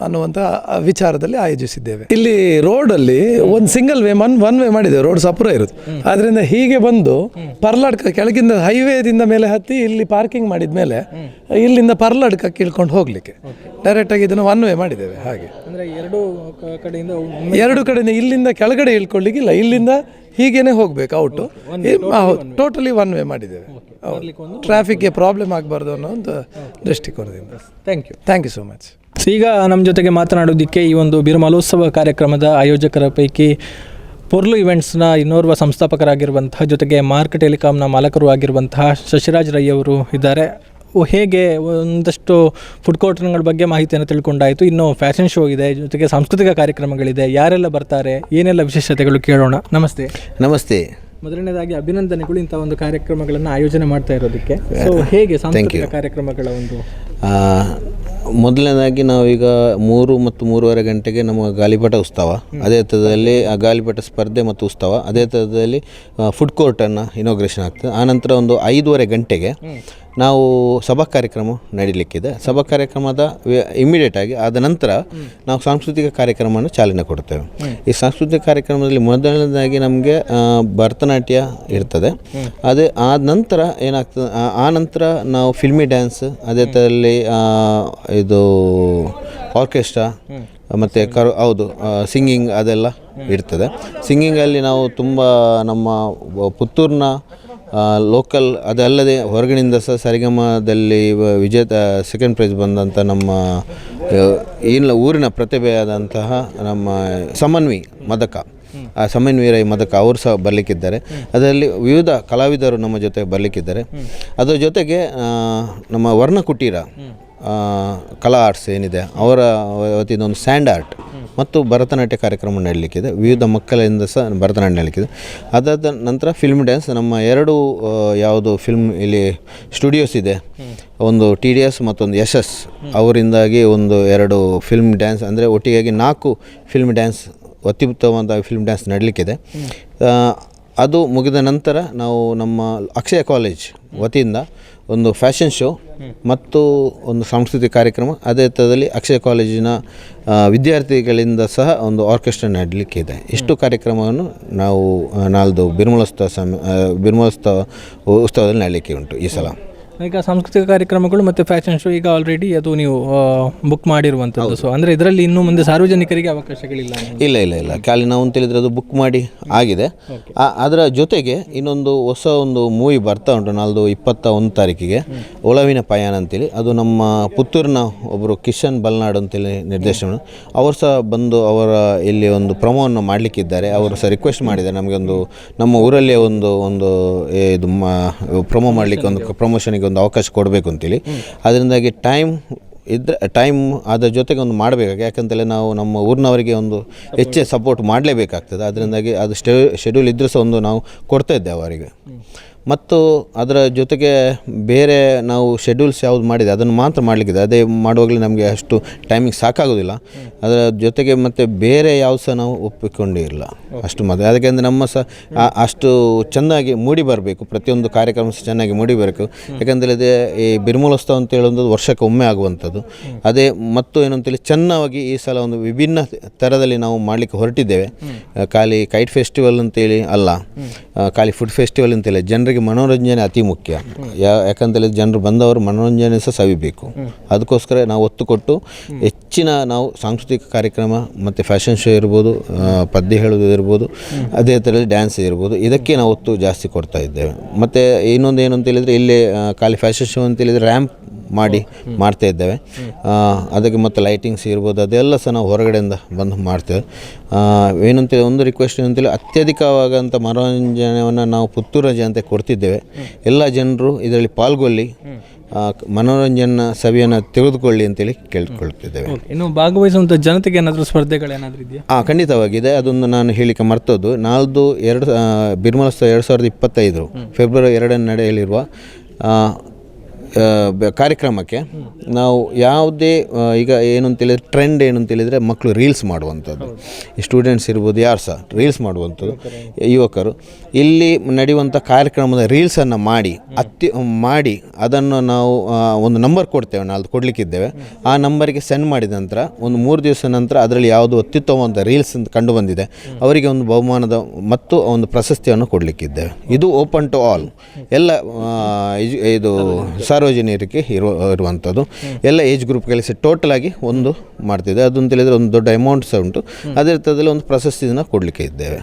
ಅನ್ನುವಂಥ ವಿಚಾರದಲ್ಲಿ ಆಯೋಜಿಸಿದ್ದೇವೆ. ಇಲ್ಲಿ ರೋಡಲ್ಲಿ ಒಂದು ಸಿಂಗಲ್ ಒನ್ ವೇ ಮಾಡಿದ್ದೇವೆ. ರೋಡ್ ಸಪುರ ಇರುತ್ತೆ, ಅದರಿಂದ ಹೀಗೆ ಬಂದು ಪರ್ಲಾಡ್ಕ ಕೆಳಗಿಂದ ಹೈವೇದಿಂದ ಮೇಲೆ ಹತ್ತಿ ಇಲ್ಲಿ ಪಾರ್ಕಿಂಗ್ ಮಾಡಿದ ಮೇಲೆ ಇಲ್ಲಿಂದ ಪರ್ಲಾಡ್ಕಕ್ಕೆ ಇಳ್ಕೊಂಡು ಹೋಗ್ಲಿಕ್ಕೆ ಡೈರೆಕ್ಟಾಗಿ ಇದನ್ನು ಒನ್ ವೇ ಮಾಡಿದ್ದೇವೆ. ಹಾಗೆ ಅಂದರೆ ಎರಡು ಕಡೆಯಿಂದ ಇಲ್ಲಿಂದ ಕೆಳಗಡೆ ಇಳ್ಕೊಳ್ಳಿಕ್ಕಿಲ್ಲ, ಇಲ್ಲಿಂದ ಹೀಗೇನೆ ಹೋಗ್ಬೇಕು ಔಟು. ಟೋಟಲಿ ಒನ್ ವೇ ಮಾಡಿದ್ದೇವೆ. ಟ್ರಾಫಿಕ್ಗೆ ಪ್ರಾಬ್ಲಮ್ ಆಗಬಾರ್ದು ಅನ್ನೋ ಒಂದು ದೃಷ್ಟಿಕೋನದಿಂದ. Thank you so much. ಈಗ ನಮ್ಮ ಜೊತೆಗೆ ಮಾತನಾಡೋದಕ್ಕೆ ಈ ಒಂದು ಬಿರುಮಲೋತ್ಸವ ಕಾರ್ಯಕ್ರಮದ ಆಯೋಜಕರ ಪೈಕಿ ಪೊರ್ಲು ಇವೆಂಟ್ಸ್ನ ಇನ್ನೋರ್ವ ಸಂಸ್ಥಾಪಕರಾಗಿರುವಂತಹ ಜೊತೆಗೆ ಮಾರ್ಕ್ ಟೆಲಿಕಾಮ್ನ ಮಾಲಕರು ಆಗಿರುವಂತಹ ಶಶಿರಾಜ್ ರೈ ಅವರು ಇದ್ದಾರೆ. ಹೇಗೆ ಒಂದಷ್ಟು ಫುಡ್ ಕೋರ್ಟ್ಗಳ ಬಗ್ಗೆ ಮಾಹಿತಿಯನ್ನು ತಿಳ್ಕೊಂಡಾಯಿತು. ಇನ್ನು ಫ್ಯಾಷನ್ ಶೋ ಇದೆ, ಜೊತೆಗೆ ಸಾಂಸ್ಕೃತಿಕ ಕಾರ್ಯಕ್ರಮಗಳಿದೆ. ಯಾರೆಲ್ಲ ಬರ್ತಾರೆ, ಏನೆಲ್ಲ ವಿಶೇಷತೆಗಳು ಕೇಳೋಣ. ನಮಸ್ತೆ. ನಮಸ್ತೆ. ಮೊದಲನೇದಾಗಿ ಅಭಿನಂದನೆಗಳು ಇಂಥ ಒಂದು ಕಾರ್ಯಕ್ರಮಗಳನ್ನು ಆಯೋಜನೆ ಮಾಡ್ತಾ ಇರೋದಕ್ಕೆ. ಸೊ ಹೇಗೆ ಸಾಂಸ್ಕೃತಿಕ ಕಾರ್ಯಕ್ರಮಗಳ ಒಂದು ಮೊದಲನೇದಾಗಿ ನಾವೀಗ 3 ಮತ್ತು 3:30 ಗಂಟೆಗೆ ನಮ್ಮ ಗಾಳಿಪಟ ಉತ್ಸವ, ಅದೇ ಥರದಲ್ಲಿ ಆ ಗಾಳಿಪಟ ಸ್ಪರ್ಧೆ ಮತ್ತು ಉತ್ಸವ, ಅದೇ ಥರದಲ್ಲಿ ಫುಡ್ ಕೋರ್ಟನ್ನು ಇನಾಗ್ರೇಷನ್ ಆಗ್ತದೆ. ಆನಂತರ ಒಂದು 5:30 ಗಂಟೆಗೆ ನಾವು ಸಭಾ ಕಾರ್ಯಕ್ರಮ ನಡೀಲಿಕ್ಕಿದೆ. ಸಭಾ ಕಾರ್ಯಕ್ರಮದ ಇಮಿಡಿಯೇಟಾಗಿ ಆದ ನಂತರ ನಾವು ಸಾಂಸ್ಕೃತಿಕ ಕಾರ್ಯಕ್ರಮವನ್ನು ಚಾಲನೆ ಕೊಡ್ತೇವೆ. ಈ ಸಾಂಸ್ಕೃತಿಕ ಕಾರ್ಯಕ್ರಮದಲ್ಲಿ ಮೊದಲನೇದಾಗಿ ನಮಗೆ ಭರತನಾಟ್ಯ ಇರ್ತದೆ. ಅದೇ ಆದ ನಂತರ ಏನಾಗ್ತದೆ, ಆ ನಂತರ ನಾವು ಫಿಲ್ಮಿ ಡ್ಯಾನ್ಸ್, ಅದೇ ಥರದಲ್ಲಿ ಇದು ಆರ್ಕೆಸ್ಟ್ರಾ ಮತ್ತು ಹೌದು ಸಿಂಗಿಂಗ್ ಅದೆಲ್ಲ ಇರ್ತದೆ. ಸಿಂಗಿಂಗಲ್ಲಿ ನಾವು ತುಂಬ ನಮ್ಮ ಪುತ್ತೂರಿನ ಲೋಕಲ್ ಅದಲ್ಲದೆ ಹೊರಗಿನಿಂದ ಸಹ ಸರಿಗಮದಲ್ಲಿ ವಿಜೇತ ಸೆಕೆಂಡ್ ಪ್ರೈಸ್ ಬಂದಂಥ ನಮ್ಮ ಊರಿನ ಪ್ರತಿಭೆಯಾದಂತಹ ನಮ್ಮ ಸಮನ್ವಿ ಮದಕ, ಆ ಸಮನ್ವೀರೈ ಮದಕ ಅವರು ಸಹ ಬರಲಿಕ್ಕಿದ್ದಾರೆ. ಅದರಲ್ಲಿ ವಿವಿಧ ಕಲಾವಿದರು ನಮ್ಮ ಜೊತೆ ಬರಲಿಕ್ಕಿದ್ದಾರೆ. ಅದರ ಜೊತೆಗೆ ನಮ್ಮ ವರ್ಣಕುಟೀರ ಕಲಾ ಆರ್ಟ್ಸ್ ಏನಿದೆ ಅವರ ವತಿಯಿಂದ ಒಂದು ಸ್ಯಾಂಡ್ ಆರ್ಟ್ ಮತ್ತು ಭರತನಾಟ್ಯ ಕಾರ್ಯಕ್ರಮ ನಡೀಲಿಕ್ಕಿದೆ. ವಿವಿಧ ಮಕ್ಕಳಿಂದ ಸಹ ಭರತನಾಟ್ಯ ನಡೀಲಿಕ್ಕಿದೆ. ಅದಾದ ನಂತರ ಫಿಲ್ಮ್ ಡ್ಯಾನ್ಸ್, ನಮ್ಮ 2 ಯಾವುದು ಫಿಲ್ಮ್ ಇಲ್ಲಿ ಸ್ಟುಡಿಯೋಸ್ ಇದೆ, ಒಂದು TDS ಮತ್ತೊಂದು SS, ಅವರಿಂದಾಗಿ ಒಂದು 2 ಫಿಲ್ಮ್ ಡ್ಯಾನ್ಸ್ ಅಂದರೆ ಒಟ್ಟಿಗಾಗಿ 4 ಫಿಲ್ಮ್ ಡ್ಯಾನ್ಸ್, ಅತ್ಯುತ್ತಮವಾದ ಫಿಲ್ಮ್ ಡ್ಯಾನ್ಸ್ ನಡೀಲಿಕ್ಕಿದೆ. ಅದು ಮುಗಿದ ನಂತರ ನಾವು ನಮ್ಮ ಅಕ್ಷಯ ಕಾಲೇಜ್ ವತಿಯಿಂದ ಒಂದು ಫ್ಯಾಷನ್ ಶೋ ಮತ್ತು ಒಂದು ಸಾಂಸ್ಕೃತಿಕ ಕಾರ್ಯಕ್ರಮ, ಅದೇ ಥರದಲ್ಲಿ ಅಕ್ಷಯ ಕಾಲೇಜಿನ ವಿದ್ಯಾರ್ಥಿಗಳಿಂದ ಸಹ ಒಂದು ಆರ್ಕೆಸ್ಟ್ರಾ ನಡೀಲಿಕ್ಕಿದೆ. ಇಷ್ಟು ಕಾರ್ಯಕ್ರಮವನ್ನು ನಾವು ನಾಳ್ದು ಬಿರುಮಲೋತ್ಸವ ಉತ್ಸವದಲ್ಲಿ ನಡೀಲಿಕ್ಕೆ ಉಂಟು ಈ ಸಲ. ಈಗ ಸಾಂಸ್ಕೃತಿಕ ಕಾರ್ಯಕ್ರಮಗಳು ಮತ್ತು ಫ್ಯಾಷನ್ ಶೋ ಈಗ ಆಲ್ರೆಡಿ ಅದು ನೀವು ಬುಕ್ ಮಾಡಿರುವಂಥದ್ದು. ಸೊ ಅಂದರೆ ಇದರಲ್ಲಿ ಇನ್ನು ಮುಂದೆ ಸಾರ್ವಜನಿಕರಿಗೆ ಅವಕಾಶಗಳಿಲ್ಲ? ಇಲ್ಲ. ಖಾಲಿ ನಾವು ಅಂತ ಹೇಳಿದರೆ ಅದು ಬುಕ್ ಮಾಡಿ ಆಗಿದೆ. ಅದರ ಜೊತೆಗೆ ಇನ್ನೊಂದು ಹೊಸ ಒಂದು ಮೂವಿ ಬರ್ತಾ ಉಂಟು ನಾಳ್ದು 21 ತಾರೀಕಿಗೆ, ಒಲವಿನ ಪಯಣ ಅಂತೇಳಿ. ಅದು ನಮ್ಮ ಪುತ್ತೂರಿನ ಒಬ್ಬರು ಕಿಶನ್ ಬಲ್ನಾಡು ಅಂತೇಳಿ ನಿರ್ದೇಶನ, ಅವರು ಸಹ ಬಂದು ಅವರ ಇಲ್ಲಿ ಒಂದು ಪ್ರೊಮೋವನ್ನು ಮಾಡಲಿಕ್ಕಿದ್ದಾರೆ. ಅವರು ಸಹ ರಿಕ್ವೆಸ್ಟ್ ಮಾಡಿದ್ದಾರೆ ನಮಗೆ ಒಂದು ನಮ್ಮ ಊರಲ್ಲೇ ಒಂದು ಇದು ಪ್ರೊಮೋ ಮಾಡಲಿಕ್ಕೆ, ಒಂದು ಪ್ರಮೋಷನಿಗೆ ಒಂದು ಅವಕಾಶ ಕೊಡಬೇಕು ಅಂತೇಳಿ. ಅದರಿಂದಾಗಿ ಟೈಮ್ ಅದರ ಜೊತೆಗೆ ಒಂದು ಮಾಡಬೇಕಾಗಿ, ಯಾಕಂತೇಳಿ ನಾವು ನಮ್ಮ ಊರಿನವರಿಗೆ ಒಂದು ಹೆಚ್ಚು ಸಪೋರ್ಟ್ ಮಾಡಲೇಬೇಕಾಗ್ತದೆ. ಅದರಿಂದಾಗಿ ಅದು ಶೆಡ್ಯೂಲ್ ಇದ್ದರೂ ಸಹ ಒಂದು ನಾವು ಕೊಡ್ತಾ ಇದ್ದೇವೆ ಅವರಿಗೆ. ಮತ್ತು ಅದರ ಜೊತೆಗೆ ಬೇರೆ ನಾವು ಶೆಡ್ಯೂಲ್ಸ್ ಯಾವುದು ಮಾಡಿದೆ ಅದನ್ನು ಮಾತ್ರ ಮಾಡಲಿಕ್ಕಿದೆ. ಅದೇ ಮಾಡುವಾಗಲೇ ನಮಗೆ ಅಷ್ಟು ಟೈಮಿಂಗ್ ಸಾಕಾಗೋದಿಲ್ಲ. ಅದರ ಜೊತೆಗೆ ಮತ್ತು ಬೇರೆ ಯಾವ ಸಹ ನಾವು ಒಪ್ಪಿಕೊಂಡಿಲ್ಲ ಅಷ್ಟು ಮಾತ್ರ. ಅದಕ್ಕೆ ಅಂದರೆ ನಮ್ಮ ಸಹ ಅಷ್ಟು ಚೆನ್ನಾಗಿ ಮೂಡಿ ಬರಬೇಕು, ಪ್ರತಿಯೊಂದು ಕಾರ್ಯಕ್ರಮ ಸಹ ಚೆನ್ನಾಗಿ ಮೂಡಿ ಬರಬೇಕು. ಯಾಕಂತೇಳಿದರೆ ಈ ಬಿರುಮಲೋತ್ಸವ ಅಂತ ಹೇಳೋದು ವರ್ಷಕ್ಕೆ ಒಮ್ಮೆ ಆಗುವಂಥದ್ದು. ಅದೇ ಮತ್ತು ಏನಂತೇಳಿ ಚೆನ್ನಾಗಿ ಈ ಸಲ ಒಂದು ವಿಭಿನ್ನ ಥರದಲ್ಲಿ ನಾವು ಮಾಡಲಿಕ್ಕೆ ಹೊರಟಿದ್ದೇವೆ. ಖಾಲಿ ಕೈಟ್ ಫೆಸ್ಟಿವಲ್ ಅಂತೇಳಿ ಅಲ್ಲ, ಖಾಲಿ ಫುಡ್ ಫೆಸ್ಟಿವಲ್ ಅಂತೇಳಿ. ಜನರಿಗೆ ಮನೋರಂಜನೆ ಅತಿ ಮುಖ್ಯ. ಯಾಕಂತೇಳಿ ಜನರು ಬಂದವರು ಮನೋರಂಜನೆ ಸಹ ಸವಿಬೇಕು. ಅದಕ್ಕೋಸ್ಕರ ನಾವು ಒತ್ತು ಕೊಟ್ಟು ಹೆಚ್ಚಿನ ನಾವು ಸಾಂಸ್ಕೃತಿಕ ಕಾರ್ಯಕ್ರಮ ಮತ್ತು ಫ್ಯಾಷನ್ ಶೋ ಇರ್ಬೋದು, ಪದ್ಯ ಹೇಳೋದು ಇರ್ಬೋದು, ಅದೇ ಥರದಲ್ಲಿ ಡ್ಯಾನ್ಸ್ ಇರ್ಬೋದು, ಇದಕ್ಕೆ ನಾವು ಒತ್ತು ಜಾಸ್ತಿ ಕೊಡ್ತಾ ಇದ್ದೇವೆ. ಮತ್ತು ಇನ್ನೊಂದು ಏನು ಅಂತೇಳಿದರೆ ಇಲ್ಲಿ ಖಾಲಿ ಫ್ಯಾಷನ್ ಶೋ ಅಂತೇಳಿದರೆ ರ್ಯಾಂಪ್ ಮಾಡ್ತಾ ಇದ್ದೇವೆ. ಅದಕ್ಕೆ ಮತ್ತು ಲೈಟಿಂಗ್ಸ್ ಇರ್ಬೋದು, ಅದೆಲ್ಲ ಸಹ ನಾವು ಹೊರಗಡೆಯಿಂದ ಬಂದು ಮಾಡ್ತೇವೆ. ಏನಂತೇಳಿ ಒಂದು ರಿಕ್ವೆಸ್ಟ್ ಏನಂತೇಳಿ ಅತ್ಯಧಿಕವಾದಂಥ ಮನೋರಂಜನೆಯನ್ನು ನಾವು ಪುತ್ತೂರು ಜನತೆ ಕೊಡ್ತಿದ್ದೇವೆ. ಎಲ್ಲ ಜನರು ಇದರಲ್ಲಿ ಪಾಲ್ಗೊಳ್ಳಿ, ಮನೋರಂಜನಾ ಸವಿಯನ್ನು ತೆಗೆದುಕೊಳ್ಳಿ ಅಂತೇಳಿ ಕೇಳ್ಕೊಳ್ತಿದ್ದೇವೆ. ಇನ್ನು ಭಾಗವಹಿಸುವಂಥ ಜನತೆಗೆ ಏನಾದರೂ ಸ್ಪರ್ಧೆಗಳೇನಾದರೂ ಇದೆಯಾ? ಖಂಡಿತವಾಗಿದೆ. ಅದೊಂದು ನಾನು ಹೇಳಿಕೆ ಮರ್ತದ್ದು, ನಾಳ್ದು ಬಿರುಮಲೋತ್ಸವ 2025 ಫೆಬ್ರವರಿ 2 ನಡೆಯಲಿರುವ ಕಾರ್ಯಕ್ರಮಕ್ಕೆ ನಾವು ಯಾವುದೇ ಈಗ ಏನು ಅಂತೇಳಿದರೆ ಟ್ರೆಂಡ್ ಏನು ಅಂತೇಳಿದರೆ ಮಕ್ಕಳು ರೀಲ್ಸ್ ಮಾಡುವಂಥದ್ದು, ಸ್ಟೂಡೆಂಟ್ಸ್ ಇರ್ಬೋದು, ಯಾರು ಸಹ ರೀಲ್ಸ್ ಮಾಡುವಂಥದ್ದು, ಯುವಕರು ಇಲ್ಲಿ ನಡೆಯುವಂಥ ಕಾರ್ಯಕ್ರಮದ ರೀಲ್ಸನ್ನು ಮಾಡಿ ಅದನ್ನು ನಾವು ಒಂದು ನಂಬರ್ ಕೊಡ್ತೇವೆ, ನಾಲ್ದು ಕೊಡಲಿಕ್ಕಿದ್ದೇವೆ. ಆ ನಂಬರಿಗೆ ಸೆಂಡ್ ಮಾಡಿದ ನಂತರ ಒಂದು 3 ದಿವಸ ನಂತರ ಅದರಲ್ಲಿ ಯಾವುದು ಅತ್ಯುತ್ತಮವಾದ ರೀಲ್ಸ್ ಅಂತ ಕಂಡು ಬಂದಿದೆ ಅವರಿಗೆ ಒಂದು ಬಹುಮಾನದ ಮತ್ತು ಒಂದು ಪ್ರಶಸ್ತಿಯನ್ನು ಕೊಡಲಿಕ್ಕಿದ್ದೇವೆ. ಇದು ಓಪನ್ ಟು ಆಲ್, ಎಲ್ಲ ಇದು ಹೆಟ್ರೋಜಿನಿಯರಿಟಿ ಇರುವಂಥದ್ದು. ಎಲ್ಲ ಏಜ್ ಗ್ರೂಪ್ಗಳಿಗೆ ಟೋಟಲ್ ಆಗಿ ಒಂದು ಮಾಡ್ತಿದ್ದೆ. ಅದು ಅಂತ ಹೇಳಿದರೆ ಒಂದು ದೊಡ್ಡ ಅಮೌಂಟ್ ಸಹ ಉಂಟು. ಅದೇ ಥರದಲ್ಲಿ ಒಂದು ಪ್ರಶಸ್ತಿನ ಕೊಡಲಿಕ್ಕೆ ಇದ್ದೇವೆ.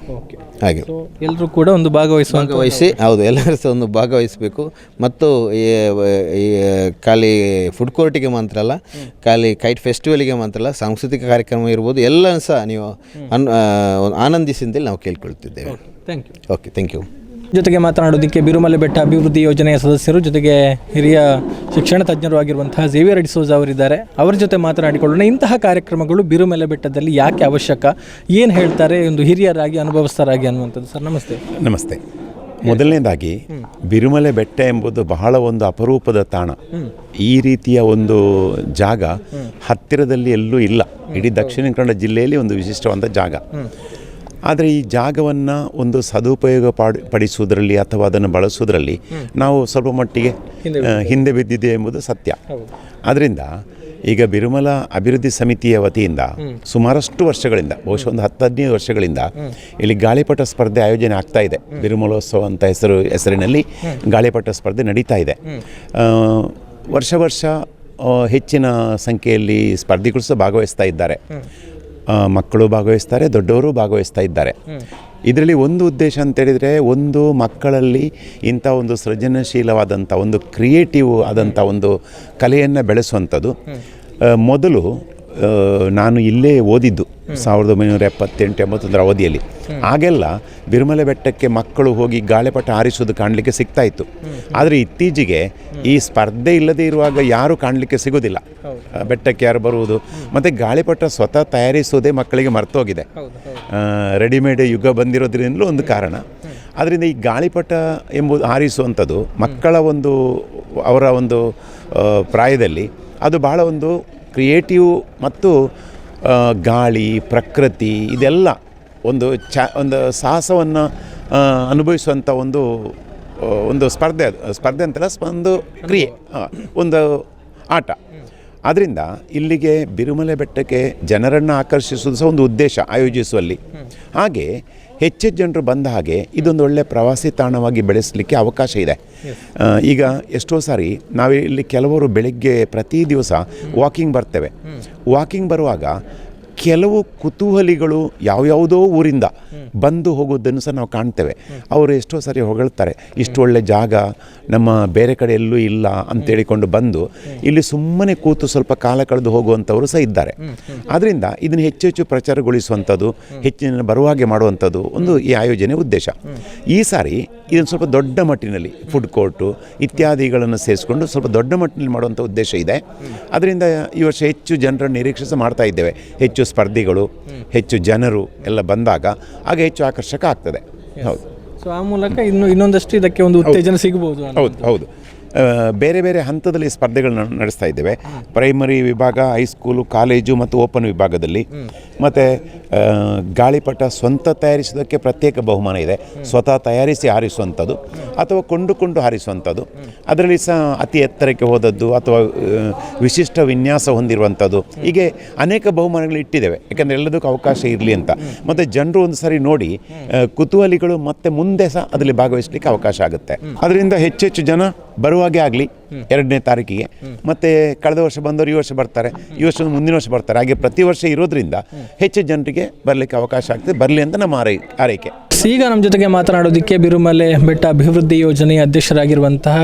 ಹಾಗೆ ಎಲ್ಲರೂ ಕೂಡ ಒಂದು ಭಾಗವಹಿಸಿ, ಹೌದು, ಎಲ್ಲರೂ ಸಹ ಒಂದು ಭಾಗವಹಿಸಬೇಕು. ಮತ್ತು ಈ ಖಾಲಿ ಫುಡ್ ಕೋರ್ಟಿಗೆ ಮಾತ್ರ ಅಲ್ಲ, ಖಾಲಿ ಕೈಟ್ ಫೆಸ್ಟಿವಲಿಗೆ ಮಾತ್ರ ಅಲ್ಲ, ಸಾಂಸ್ಕೃತಿಕ ಕಾರ್ಯಕ್ರಮ ಇರ್ಬೋದು, ಎಲ್ಲ ಸಹ ನೀವು ಆನಂದಿಸಿ ಅಂತೇಳಿ ನಾವು ಕೇಳ್ಕೊಳ್ತಿದ್ದೇವೆ. Thank you. Okay, thank you. ಜೊತೆಗೆ ಮಾತನಾಡೋದಕ್ಕೆ ಬಿರುಮಲೆ ಬೆಟ್ಟ ಅಭಿವೃದ್ಧಿ ಯೋಜನೆಯ ಸದಸ್ಯರು, ಜೊತೆಗೆ ಹಿರಿಯ ಶಿಕ್ಷಣ ತಜ್ಞರು ಆಗಿರುವಂತಹ ಜೇವಿಯರ್ ಡಿಸೋಜ ಅವರಿದ್ದಾರೆ. ಅವರ ಜೊತೆ ಮಾತನಾಡಿಕೊಳ್ಳೋಣ. ಇಂತಹ ಕಾರ್ಯಕ್ರಮಗಳು ಬಿರುಮಲೆ ಬೆಟ್ಟದಲ್ಲಿ ಯಾಕೆ ಅವಶ್ಯಕ, ಏನು ಹೇಳ್ತಾರೆ ಒಂದು ಹಿರಿಯರಾಗಿ ಅನುಭವಸ್ಥರಾಗಿ ಅನ್ನುವಂಥದ್ದು. ಸರ್ ನಮಸ್ತೆ. ನಮಸ್ತೆ. ಮೊದಲನೇದಾಗಿ ಬಿರುಮಲೆ ಬೆಟ್ಟ ಎಂಬುದು ಬಹಳ ಒಂದು ಅಪರೂಪದ ತಾಣ. ಈ ರೀತಿಯ ಒಂದು ಜಾಗ ಹತ್ತಿರದಲ್ಲಿ ಎಲ್ಲೂ ಇಲ್ಲ. ಇಡೀ ದಕ್ಷಿಣ ಕನ್ನಡ ಜಿಲ್ಲೆಯಲ್ಲಿ ಒಂದು ವಿಶಿಷ್ಟವಾದ ಜಾಗ. ಆದರೆ ಈ ಜಾಗವನ್ನು ಒಂದು ಸದುಪಯೋಗ ಪಡಿಸುವುದರಲ್ಲಿ ಅಥವಾ ಅದನ್ನು ಬಳಸುವುದರಲ್ಲಿ ನಾವು ಸ್ವಲ್ಪ ಮಟ್ಟಿಗೆ ಹಿಂದೆ ಬಿದ್ದಿದೆ ಎಂಬುದು ಸತ್ಯ. ಆದ್ದರಿಂದ ಈಗ ಬಿರುಮಲ ಅಭಿವೃದ್ಧಿ ಸಮಿತಿಯ ವತಿಯಿಂದ ಸುಮಾರಷ್ಟು ವರ್ಷಗಳಿಂದ, ಬಹುಶಃ ಒಂದು 10-15 ವರ್ಷಗಳಿಂದ ಇಲ್ಲಿ ಗಾಳಿಪಟ ಸ್ಪರ್ಧೆ ಆಯೋಜನೆ ಆಗ್ತಾ ಇದೆ. ಬಿರುಮಲೋತ್ಸವ ಅಂತ ಹೆಸರಿನಲ್ಲಿ ಗಾಳಿಪಟ ಸ್ಪರ್ಧೆ ನಡೀತಾ ಇದೆ. ವರ್ಷ ಹೆಚ್ಚಿನ ಸಂಖ್ಯೆಯಲ್ಲಿ ಸ್ಪರ್ಧಿಗಳು ಸಹ ಭಾಗವಹಿಸ್ತಾ ಇದ್ದಾರೆ. ಮಕ್ಕಳು ಭಾಗವಹಿಸ್ತಾರೆ, ದೊಡ್ಡವರು ಭಾಗವಹಿಸ್ತಾ ಇದ್ದಾರೆ. ಇದರಲ್ಲಿ ಒಂದು ಉದ್ದೇಶ ಅಂತೇಳಿದರೆ, ಒಂದು ಮಕ್ಕಳಲ್ಲಿ ಇಂಥ ಒಂದು ಸೃಜನಶೀಲವಾದಂಥ ಒಂದು ಕ್ರಿಯೇಟಿವ್ ಆದಂಥ ಒಂದು ಕಲೆಯನ್ನು ಬೆಳೆಸುವಂಥದ್ದು. ಮೊದಲು ನಾನು ಇಲ್ಲೇ ಓದಿದ್ದು 1978-81 ಅವಧಿಯಲ್ಲಿ. ಆಗೆಲ್ಲ ಬಿರುಮಲೆ ಬೆಟ್ಟಕ್ಕೆ ಮಕ್ಕಳು ಹೋಗಿ ಗಾಳಿಪಟ ಹಾರಿಸೋದು ಕಾಣಲಿಕ್ಕೆ ಸಿಗ್ತಾ ಇತ್ತು. ಆದರೆ ಇತ್ತೀಚೆಗೆ ಈ ಸ್ಪರ್ಧೆ ಇಲ್ಲದೇ ಇರುವಾಗ ಯಾರೂ ಕಾಣಲಿಕ್ಕೆ ಸಿಗೋದಿಲ್ಲ. ಬೆಟ್ಟಕ್ಕೆ ಯಾರು ಬರುವುದು, ಮತ್ತು ಗಾಳಿಪಟ ಸ್ವತಃ ತಯಾರಿಸೋದೇ ಮಕ್ಕಳಿಗೆ ಮರ್ತೋಗಿದೆ. ರೆಡಿಮೇಡ್ ಯುಗ ಬಂದಿರೋದ್ರಿಂದಲೂ ಒಂದು ಕಾರಣ. ಆದ್ದರಿಂದ ಈ ಗಾಳಿಪಟ ಎಂಬುದು ಹಾರಿಸುವಂಥದ್ದು ಮಕ್ಕಳ ಒಂದು, ಅವರ ಒಂದು ಪ್ರಾಯದಲ್ಲಿ ಅದು ಬಹಳ ಒಂದು ಕ್ರಿಯೇಟಿವ್ ಮತ್ತು ಗಾಳಿ, ಪ್ರಕೃತಿ ಇದೆಲ್ಲ ಒಂದು ಒಂದು ಸಾಹಸವನ್ನು ಅನುಭವಿಸುವಂಥ ಒಂದು ಸ್ಪರ್ಧೆ. ಅದು ಸ್ಪರ್ಧೆ ಅಂತಲ್ಲ, ಒಂದು ಕ್ರಿಯೆ, ಒಂದು ಆಟ. ಆದ್ದರಿಂದ ಇಲ್ಲಿಗೆ ಬಿರುಮಲೆ ಬೆಟ್ಟಕ್ಕೆ ಜನರನ್ನು ಆಕರ್ಷಿಸುವುದು ಸಹ ಒಂದು ಉದ್ದೇಶ ಆಯೋಜಿಸುವಲ್ಲಿ. ಹಾಗೆ ಹೆಚ್ಚೆಚ್ಚು ಜನರು ಬಂದ ಹಾಗೆ ಇದೊಂದು ಒಳ್ಳೆಯ ಪ್ರವಾಸಿ ತಾಣವಾಗಿ ಬೆಳೆಸಲಿಕ್ಕೆ ಅವಕಾಶ ಇದೆ. ಈಗ ಎಷ್ಟೋ ಸಾರಿ ನಾವಿಲ್ಲಿ ಕೆಲವರು ಬೆಳಗ್ಗೆ ಪ್ರತಿ ದಿವಸ ವಾಕಿಂಗ್ ಬರ್ತೇವೆ. ವಾಕಿಂಗ್ ಬರುವಾಗ ಕೆಲವು ಕುತೂಹಲಿಗಳು ಯಾವ್ಯಾವುದೋ ಊರಿಂದ ಬಂದು ಹೋಗೋದನ್ನು ಸಹ ನಾವು ಕಾಣ್ತೇವೆ. ಅವರು ಎಷ್ಟೋ ಸಾರಿ ಹೊಗಳ್ತಾರೆ, ಇಷ್ಟು ಒಳ್ಳೆ ಜಾಗ ನಮ್ಮ ಬೇರೆ ಕಡೆ ಎಲ್ಲೂ ಇಲ್ಲ ಅಂತೇಳಿಕೊಂಡು ಬಂದು ಇಲ್ಲಿ ಸುಮ್ಮನೆ ಕೂತು ಸ್ವಲ್ಪ ಕಾಲ ಕಳೆದು ಹೋಗುವಂಥವರು ಸಹ ಇದ್ದಾರೆ. ಆದ್ದರಿಂದ ಇದನ್ನು ಹೆಚ್ಚು ಪ್ರಚಾರಗೊಳಿಸುವಂಥದ್ದು, ಹೆಚ್ಚಿನ ಬರುವಾಗೆ ಮಾಡುವಂಥದ್ದು ಒಂದು ಈ ಆಯೋಜನೆ ಉದ್ದೇಶ. ಈ ಸಾರಿ ಇದನ್ನು ಸ್ವಲ್ಪ ದೊಡ್ಡ ಮಟ್ಟಿನಲ್ಲಿ ಫುಡ್ ಕೋರ್ಟು ಇತ್ಯಾದಿಗಳನ್ನು ಸೇರಿಸ್ಕೊಂಡು ಸ್ವಲ್ಪ ದೊಡ್ಡ ಮಟ್ಟಿನಲ್ಲಿ ಮಾಡುವಂಥ ಉದ್ದೇಶ ಇದೆ. ಅದರಿಂದ ಈ ವರ್ಷ ಹೆಚ್ಚು ಜನರನ್ನು ನಿರೀಕ್ಷಿಸಿ ಮಾಡ್ತಾ ಇದ್ದೇವೆ. ಹೆಚ್ಚು ಸ್ಪರ್ಧಿಗಳು, ಹೆಚ್ಚು ಜನರು ಎಲ್ಲ ಬಂದಾಗ ಆಗ ಹೆಚ್ಚು ಆಕರ್ಷಕ ಆಗ್ತದೆ. ಹೌದು. ಸೊ ಆ ಮೂಲಕ ಇನ್ನೊಂದಷ್ಟು ಇದಕ್ಕೆ ಒಂದು ಉತ್ತೇಜನ ಸಿಗಬಹುದು. ಹೌದು. ಬೇರೆ ಬೇರೆ ಹಂತದಲ್ಲಿ ಸ್ಪರ್ಧೆಗಳನ್ನ ನಡೆಸ್ತಾ ಇದ್ದೇವೆ. ಪ್ರೈಮರಿ ವಿಭಾಗ, ಹೈಸ್ಕೂಲು, ಕಾಲೇಜು ಮತ್ತು ಓಪನ್ ವಿಭಾಗದಲ್ಲಿ. ಮತ್ತು ಗಾಳಿಪಟ ಸ್ವಂತ ತಯಾರಿಸೋದಕ್ಕೆ ಪ್ರತ್ಯೇಕ ಬಹುಮಾನ ಇದೆ. ಸ್ವತಃ ತಯಾರಿಸಿ ಹಾರಿಸುವಂಥದ್ದು ಅಥವಾ ಕೊಂಡುಕೊಂಡು ಹಾರಿಸುವಂಥದ್ದು. ಅದರಲ್ಲಿ ಸಹ ಅತಿ ಎತ್ತರಕ್ಕೆ ಹೋದದ್ದು ಅಥವಾ ವಿಶಿಷ್ಟ ವಿನ್ಯಾಸ ಹೊಂದಿರುವಂಥದ್ದು, ಹೀಗೆ ಅನೇಕ ಬಹುಮಾನಗಳು ಇಟ್ಟಿದ್ದೇವೆ. ಯಾಕಂದರೆ ಎಲ್ಲದಕ್ಕೂ ಅವಕಾಶ ಇರಲಿ ಅಂತ. ಮತ್ತು ಜನರು ಒಂದು ಸಾರಿ ನೋಡಿ ಕುತೂಹಲಿಗಳು ಮತ್ತೆ ಮುಂದೆ ಸಹ ಅದರಲ್ಲಿ ಭಾಗವಹಿಸಲಿಕ್ಕೆ ಅವಕಾಶ ಆಗುತ್ತೆ. ಅದರಿಂದ ಹೆಚ್ಚೆಚ್ಚು ಜನ ಬರುವಾಗೆ ಆಗಲಿ 2ನೇ ತಾರೀಕಿಗೆ. ಮತ್ತು ಕಳೆದ ವರ್ಷ ಬಂದವರು ಈ ವರ್ಷ ಬರ್ತಾರೆ, ಈ ವರ್ಷ ಮುಂದಿನ ವರ್ಷ ಬರ್ತಾರೆ. ಹಾಗೆ ಪ್ರತಿ ವರ್ಷ ಇರೋದ್ರಿಂದ ಹೆಚ್ಚು ಜನರಿಗೆ ಬರಲಿಕ್ಕೆ ಅವಕಾಶ ಆಗ್ತದೆ. ಬರಲಿ ಅಂತ ನಮ್ಮ ಆರೈಕೆ. ಈಗ ನಮ್ಮ ಜೊತೆಗೆ ಮಾತನಾಡೋದಕ್ಕೆ ಬಿರುಮಲೆ ಬೆಟ್ಟ ಅಭಿವೃದ್ಧಿ ಯೋಜನೆಯ ಅಧ್ಯಕ್ಷರಾಗಿರುವಂತಹ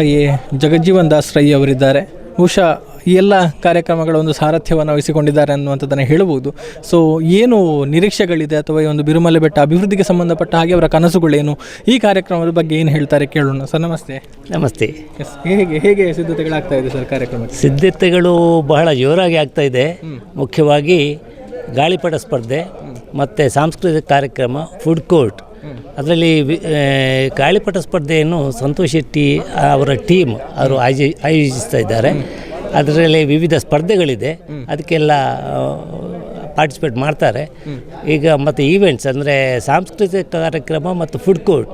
ಜಗಜ್ಜೀವನ್ ದಾಸ್ ರೈ ಅವರಿದ್ದಾರೆ. ಬಹುಶಃ ಈ ಎಲ್ಲ ಕಾರ್ಯಕ್ರಮಗಳ ಒಂದು ಸಾರಥ್ಯವನ್ನು ವಹಿಸಿಕೊಂಡಿದ್ದಾರೆ ಅನ್ನುವಂಥದ್ದನ್ನು ಹೇಳ್ಬೋದು. ಸೊ ಏನು ನಿರೀಕ್ಷೆಗಳಿದೆ ಅಥವಾ ಈ ಒಂದು ಬಿರುಮಲೆ ಬೆಟ್ಟ ಅಭಿವೃದ್ಧಿಗೆ ಸಂಬಂಧಪಟ್ಟ ಹಾಗೆ ಅವರ ಕನಸುಗಳೇನು, ಈ ಕಾರ್ಯಕ್ರಮದ ಬಗ್ಗೆ ಏನು ಹೇಳ್ತಾರೆ ಕೇಳೋಣ. ಸರ್ ನಮಸ್ತೆ. ನಮಸ್ತೆ. ಹೇಗೆ ಸಿದ್ಧತೆಗಳಾಗ್ತಾ ಇದೆ ಸರ್ ಕಾರ್ಯಕ್ರಮಕ್ಕೆ? ಸಿದ್ಧತೆಗಳು ಬಹಳ ಜೋರಾಗಿ ಆಗ್ತಾ ಇದೆ. ಮುಖ್ಯವಾಗಿ ಗಾಳಿಪಟ ಸ್ಪರ್ಧೆ ಮತ್ತು ಸಾಂಸ್ಕೃತಿಕ ಕಾರ್ಯಕ್ರಮ, ಫುಡ್ ಕೋರ್ಟ್. ಅದರಲ್ಲಿ ಗಾಳಿಪಟ ಸ್ಪರ್ಧೆಯನ್ನು ಸಂತೋಷ್ ಶೆಟ್ಟಿ ಅವರ ಟೀಮ್ ಅವರು ಆಯೋಜಿಸ್ತಾ ಇದ್ದಾರೆ. ಅದರಲ್ಲಿ ವಿವಿಧ ಸ್ಪರ್ಧೆಗಳಿದೆ, ಅದಕ್ಕೆಲ್ಲ ಪಾರ್ಟಿಸಿಪೇಟ್ ಮಾಡ್ತಾರೆ ಈಗ. ಮತ್ತು ಈವೆಂಟ್ಸ್ ಅಂದರೆ ಸಾಂಸ್ಕೃತಿಕ ಕಾರ್ಯಕ್ರಮ ಮತ್ತು ಫುಡ್ ಕೋರ್ಟ್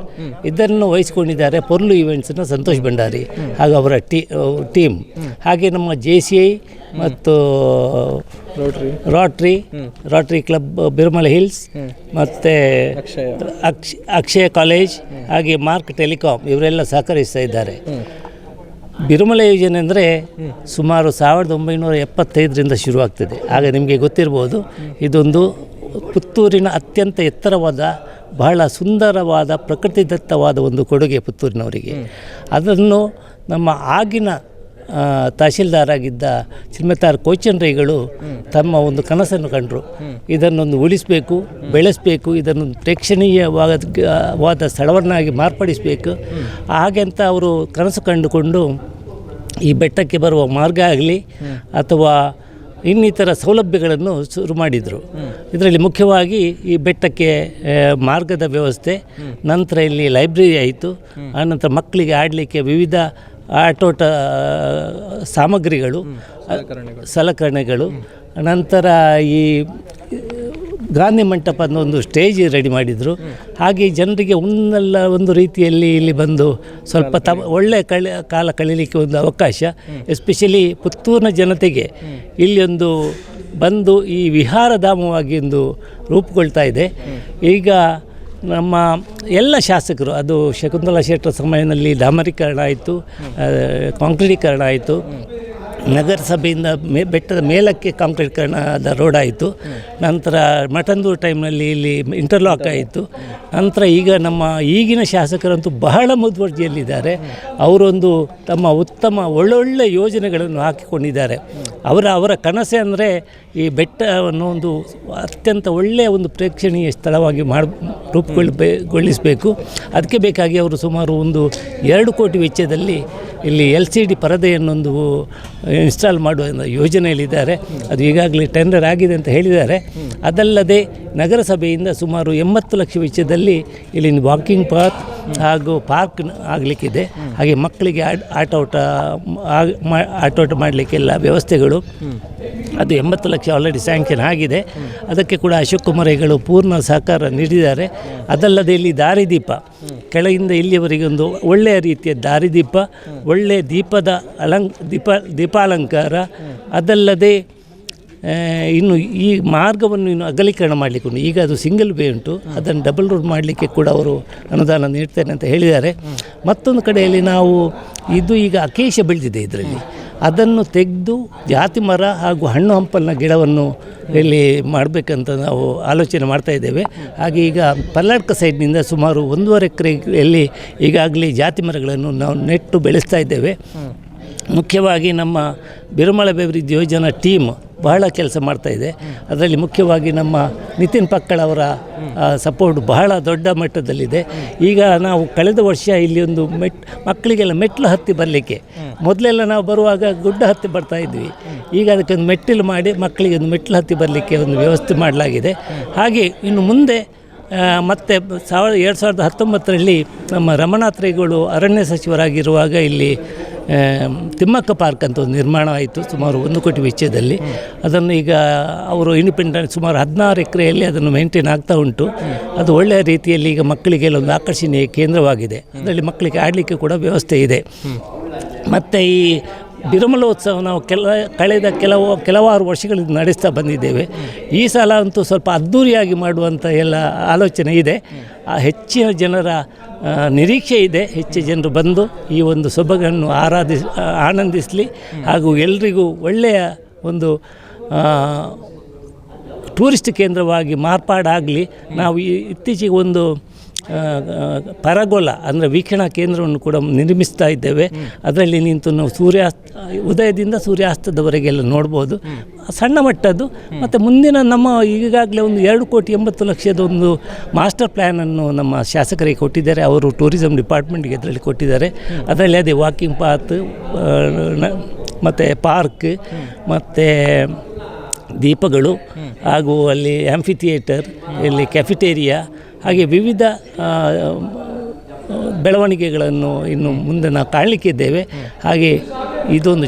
ಇದನ್ನು ವಹಿಸಿಕೊಂಡಿದ್ದಾರೆ ಪೊರ್ಲು ಈವೆಂಟ್ಸನ್ನು ಸಂತೋಷ್ ಭಂಡಾರಿ ಹಾಗೂ ಅವರ ಟೀಮ್. ಹಾಗೆ ನಮ್ಮ JCI ಮತ್ತು ರೋಟ್ರಿ ಕ್ಲಬ್ ಬಿರುಮಲೆ ಹಿಲ್ಸ್ ಮತ್ತು ಅಕ್ಷಯ ಕಾಲೇಜ್ ಹಾಗೆ ಮಾರ್ಕ್ ಟೆಲಿಕಾಂ ಇವರೆಲ್ಲ ಸಹಕರಿಸ್ತಾ ಇದ್ದಾರೆ. ಬಿರುಮಲ ಯೋಜನೆ ಅಂದರೆ ಸುಮಾರು 1975ರಿಂದ ಶುರುವಾಗ್ತದೆ. ಆಗ ನಿಮಗೆ ಗೊತ್ತಿರ್ಬೋದು, ಇದೊಂದು ಪುತ್ತೂರಿನ ಅತ್ಯಂತ ಎತ್ತರವಾದ ಬಹಳ ಸುಂದರವಾದ ಪ್ರಕೃತಿದತ್ತವಾದ ಒಂದು ಕೊಡುಗೆ ಪುತ್ತೂರಿನವರಿಗೆ. ಅದನ್ನು ನಮ್ಮ ಆಗಿನ ತಹಶೀಲ್ದಾರಾಗಿದ್ದ ಚಿಲ್ಮೆತಾರ್ ಕೋಚನ್ರೈಗಳು ತಮ್ಮ ಒಂದು ಕನಸನ್ನು ಕಂಡರು. ಇದನ್ನೊಂದು ಉಳಿಸಬೇಕು, ಬೆಳೆಸಬೇಕು, ಇದನ್ನು ಪ್ರೇಕ್ಷಣೀಯವಾದ ಸ್ಥಳವನ್ನಾಗಿ ಮಾರ್ಪಡಿಸಬೇಕು. ಹಾಗೆಂತ ಅವರು ಕನಸು ಕಂಡುಕೊಂಡು ಈ ಬೆಟ್ಟಕ್ಕೆ ಬರುವ ಮಾರ್ಗ ಆಗಲಿ ಅಥವಾ ಇನ್ನಿತರ ಸೌಲಭ್ಯಗಳನ್ನು ಶುರು ಮಾಡಿದರು. ಇದರಲ್ಲಿ ಮುಖ್ಯವಾಗಿ ಈ ಬೆಟ್ಟಕ್ಕೆ ಮಾರ್ಗದ ವ್ಯವಸ್ಥೆ, ನಂತರ ಇಲ್ಲಿ ಲೈಬ್ರರಿ ಆಯಿತು, ಆನಂತರ ಮಕ್ಕಳಿಗೆ ಆಡಲಿಕ್ಕೆ ವಿವಿಧ ಆಟೋಟ ಸಾಮಗ್ರಿಗಳು, ಸಲಕರಣೆಗಳು, ನಂತರ ಈ ಗಾಂಧಿ ಮಂಟಪ ಅನ್ನೋ ಒಂದು ಸ್ಟೇಜ್ ರೆಡಿ ಮಾಡಿದರು. ಹಾಗೆ ಜನರಿಗೆ ಒಂದು ರೀತಿಯಲ್ಲಿ ಇಲ್ಲಿ ಬಂದು ಸ್ವಲ್ಪ ಒಳ್ಳೆಯ ಕಾಲ ಕಳೀಲಿಕ್ಕೆ ಒಂದು ಅವಕಾಶ, ಎಸ್ಪೆಷಲಿ ಪುತ್ತೂರಿನ ಜನತೆಗೆ ಇಲ್ಲಿ ಒಂದು ಬಂದು ಈ ವಿಹಾರಧಾಮವಾಗಿ ಒಂದು ರೂಪುಗೊಳ್ತಾ ಇದೆ. ಈಗ ನಮ್ಮ ಎಲ್ಲ ಶಾಸಕರು, ಅದು ಶಕುಂತಲಾ ಶೆಟ್ಟರ ಸಮಯದಲ್ಲಿ ಡಾಮರೀಕರಣ ಆಯಿತು, ಕಾಂಕ್ರೀಟೀಕರಣ ಆಯಿತು, ನಗರಸಭೆಯಿಂದ ಬೆಟ್ಟದ ಮೇಲಕ್ಕೆ ಕಾಂಕ್ರೀಟೀಕರಣದ ರೋಡ್ ಆಯಿತು, ನಂತರ ಮಠಂದೂರು ಟೈಮ್ನಲ್ಲಿ ಇಲ್ಲಿ ಇಂಟರ್ಲಾಕ್ ಆಯಿತು. ನಂತರ ಈಗ ನಮ್ಮ ಈಗಿನ ಶಾಸಕರಂತೂ ಬಹಳ ಮುತುವರ್ಜಿಯಲ್ಲಿದ್ದಾರೆ. ಅವರೊಂದು ತಮ್ಮ ಉತ್ತಮ ಒಳ್ಳೊಳ್ಳೆ ಯೋಜನೆಗಳನ್ನು ಹಾಕಿಕೊಂಡಿದ್ದಾರೆ. ಅವರ ಕನಸೆ ಅಂದರೆ ಈ ಬೆಟ್ಟವನ್ನು ಒಂದು ಅತ್ಯಂತ ಒಳ್ಳೆಯ ಒಂದು ಪ್ರೇಕ್ಷಣೀಯ ಸ್ಥಳವಾಗಿ ರೂಪುಗೊಳಿಸಬೇಕು. ಅದಕ್ಕೆ ಬೇಕಾಗಿ ಅವರು ಸುಮಾರು ಒಂದು 2 ಕೋಟಿ ವೆಚ್ಚದಲ್ಲಿ ಇಲ್ಲಿ LCD ಪರದೆಯನ್ನೊಂದು ಇನ್ಸ್ಟಾಲ್ ಮಾಡುವ ಯೋಜನೆಯಲ್ಲಿದ್ದಾರೆ. ಅದು ಈಗಾಗಲೇ ಟೆಂಡರ್ ಆಗಿದೆ ಅಂತ ಹೇಳಿದ್ದಾರೆ. ಅದಲ್ಲದೆ ನಗರಸಭೆಯಿಂದ ಸುಮಾರು 80 ಲಕ್ಷ ವೆಚ್ಚದಲ್ಲಿ ಇಲ್ಲಿ ವಾಕಿಂಗ್ ಪಾತ್ ಹಾಗೂ ಪಾರ್ಕ್ ಆಗಲಿಕ್ಕಿದೆ. ಹಾಗೆ ಮಕ್ಕಳಿಗೆ ಆಟೋಟ ಮಾಡಲಿಕ್ಕೆಲ್ಲ ವ್ಯವಸ್ಥೆಗಳು, ಅದು 80 ಲಕ್ಷ ಆಲ್ರೆಡಿ ಸ್ಯಾಂಕ್ಷನ್ ಆಗಿದೆ. ಅದಕ್ಕೆ ಕೂಡ ಅಶೋಕ್ ಕುಮಾರಗಳು ಪೂರ್ಣ ಸಹಕಾರ ನೀಡಿದ್ದಾರೆ. ಅದಲ್ಲದೆ ಇಲ್ಲಿ ದಾರಿದೀಪ, ಕೆಳಗಿಂದ ಇಲ್ಲಿಯವರೆಗೆ ಒಂದು ಒಳ್ಳೆಯ ರೀತಿಯ ದಾರಿದೀಪ, ಒಳ್ಳೆಯ ದೀಪಾಲಂಕಾರ, ಅದಲ್ಲದೆ ಇನ್ನು ಈ ಮಾರ್ಗವನ್ನು ಇನ್ನು ಅಗಲೀಕರಣ ಮಾಡಲಿಕ್ಕೆ ಉಂಟು. ಈಗ ಅದು ಸಿಂಗಲ್ ವೇ ಉಂಟು, ಅದನ್ನು ಡಬಲ್ ರೋಡ್ ಮಾಡಲಿಕ್ಕೆ ಕೂಡ ಅವರು ಅನುದಾನ ನೀಡ್ತೇನೆ ಅಂತ ಹೇಳಿದ್ದಾರೆ. ಮತ್ತೊಂದು ಕಡೆಯಲ್ಲಿ ನಾವು ಈಗ ಅಕೇಶ ಬೆಳೆದಿದೆ ಇದರಲ್ಲಿ, ಅದನ್ನು ತೆಗೆದು ಜಾತಿ ಮರ ಹಾಗೂ ಹಣ್ಣು ಹಂಪಲಿನ ಗಿಡವನ್ನು ಇಲ್ಲಿ ಮಾಡಬೇಕಂತ ನಾವು ಆಲೋಚನೆ ಮಾಡ್ತಾ ಇದ್ದೇವೆ. ಹಾಗೆ ಈಗ ಪಲ್ಲಾಡ್ಕ ಸೈಡ್ನಿಂದ ಸುಮಾರು 1.5 ಎಕರೆಯಲ್ಲಿ ಈಗಾಗಲೇ ಜಾತಿ ಮರಗಳನ್ನು ನಾವು ನೆಟ್ಟು ಬೆಳೆಸ್ತಾ ಇದ್ದೇವೆ. ಮುಖ್ಯವಾಗಿ ನಮ್ಮ ಬಿರುಮಲ ಅಭಿವೃದ್ಧಿ ಯೋಜನಾ ಟೀಮ್ ಬಹಳ ಕೆಲಸ ಮಾಡ್ತಾಯಿದೆ. ಅದರಲ್ಲಿ ಮುಖ್ಯವಾಗಿ ನಮ್ಮ ನಿತಿನ್ ಪಕ್ಕಳ ಅವರ ಸಪೋರ್ಟ್ ಬಹಳ ದೊಡ್ಡ ಮಟ್ಟದಲ್ಲಿದೆ. ಈಗ ನಾವು ಕಳೆದ ವರ್ಷ ಇಲ್ಲಿ ಒಂದು ಮಕ್ಕಳಿಗೆಲ್ಲ ಮೆಟ್ಲು ಹತ್ತಿ ಬರಲಿಕ್ಕೆ, ಮೊದಲೆಲ್ಲ ನಾವು ಬರುವಾಗ ಗುಡ್ಡ ಹತ್ತಿ ಬರ್ತಾ ಇದ್ವಿ. ಈಗ ಅದಕ್ಕೊಂದು ಮೆಟ್ಟಿಲು ಮಾಡಿ ಮಕ್ಕಳಿಗೆ ಒಂದು ಮೆಟ್ಲು ಹತ್ತಿ ಬರಲಿಕ್ಕೆ ಒಂದು ವ್ಯವಸ್ಥೆ ಮಾಡಲಾಗಿದೆ. ಹಾಗೆ ಇನ್ನು ಮುಂದೆ ಮತ್ತು 2019ರಲ್ಲಿ ನಮ್ಮ ರಮಣಾತ್ರಿಗಳು ಅರಣ್ಯ ಸಚಿವರಾಗಿರುವಾಗ ಇಲ್ಲಿ ತಿಮ್ಮಕ್ಕ ಪಾರ್ಕ್ ಅಂತ ಒಂದು ನಿರ್ಮಾಣ ಆಯಿತು ಸುಮಾರು 1 ಕೋಟಿ ವೆಚ್ಚದಲ್ಲಿ. ಅದನ್ನು ಈಗ ಅವರು ಇಂಡಿಪೆಂಡೆಂಟ್ ಸುಮಾರು 16 ಎಕರೆಯಲ್ಲಿ ಅದನ್ನು ಮೇಂಟೈನ್ ಆಗ್ತಾ ಉಂಟು. ಅದು ಒಳ್ಳೆಯ ರೀತಿಯಲ್ಲಿ ಈಗ ಮಕ್ಕಳಿಗೆಲ್ಲ ಒಂದು ಆಕರ್ಷಣೀಯ ಕೇಂದ್ರವಾಗಿದೆ. ಅದರಲ್ಲಿ ಮಕ್ಕಳಿಗೆ ಆಡಲಿಕ್ಕೆ ಕೂಡ ವ್ಯವಸ್ಥೆ ಇದೆ. ಮತ್ತು ಈ ಬಿರುಮಲೋತ್ಸವ ನಾವು ಕಳೆದ ಕೆಲವಾರು ವರ್ಷಗಳಿಂದ ನಡೆಸ್ತಾ ಬಂದಿದ್ದೇವೆ. ಈ ಸಲ ಅಂತೂ ಸ್ವಲ್ಪ ಅದ್ಧೂರಿಯಾಗಿ ಮಾಡುವಂಥ ಎಲ್ಲ ಆಲೋಚನೆ ಇದೆ. ಹೆಚ್ಚಿನ ಜನರ ನಿರೀಕ್ಷೆ ಇದೆ. ಹೆಚ್ಚು ಜನರು ಬಂದು ಈ ಒಂದು ಸೊಬಗನ್ನು ಆನಂದಿಸಲಿ ಹಾಗೂ ಎಲ್ರಿಗೂ ಒಳ್ಳೆಯ ಒಂದು ಟೂರಿಸ್ಟ್ ಕೇಂದ್ರವಾಗಿ ಮಾರ್ಪಾಡಾಗಲಿ. ನಾವು ಇತ್ತೀಚೆಗೆ ಒಂದು ಪರಗೋಲ ಅಂದರೆ ವೀಕ್ಷಣಾ ಕೇಂದ್ರವನ್ನು ಕೂಡ ನಿರ್ಮಿಸ್ತಾ ಇದ್ದೇವೆ. ಅದರಲ್ಲಿ ನಿಂತು ನಾವು ಉದಯದಿಂದ ಸೂರ್ಯಾಸ್ತದವರೆಗೆಲ್ಲ ನೋಡ್ಬೋದು. ಸಣ್ಣ ಮಟ್ಟದ್ದು. ಮತ್ತು ಮುಂದಿನ ನಮ್ಮ ಈಗಾಗಲೇ ಒಂದು 2,80,00,000 ಒಂದು ಮಾಸ್ಟರ್ ಪ್ಲ್ಯಾನನ್ನು ನಮ್ಮ ಶಾಸಕರಿಗೆ ಕೊಟ್ಟಿದ್ದಾರೆ. ಅವರು ಟೂರಿಸಂ ಡಿಪಾರ್ಟ್ಮೆಂಟ್ಗೆ ಅದರಲ್ಲಿ ಕೊಟ್ಟಿದ್ದಾರೆ. ಅದರಲ್ಲಿ ಅದೇ ವಾಕಿಂಗ್ ಪಾತ್ ಮತ್ತು ಪಾರ್ಕ್ ಮತ್ತು ದೀಪಗಳು ಹಾಗೂ ಅಲ್ಲಿ ಆ್ಯಂಫಿ ಥಿಯೇಟರ್, ಇಲ್ಲಿ ಕೆಫಿಟೇರಿಯಾ, ಹಾಗೆ ವಿವಿಧ ಬೆಳವಣಿಗೆಗಳನ್ನು ಇನ್ನು ಮುಂದೆ ನಾವು ಕಾಣಲಿಕ್ಕಿದ್ದೇವೆ. ಹಾಗೆ ಇದೊಂದು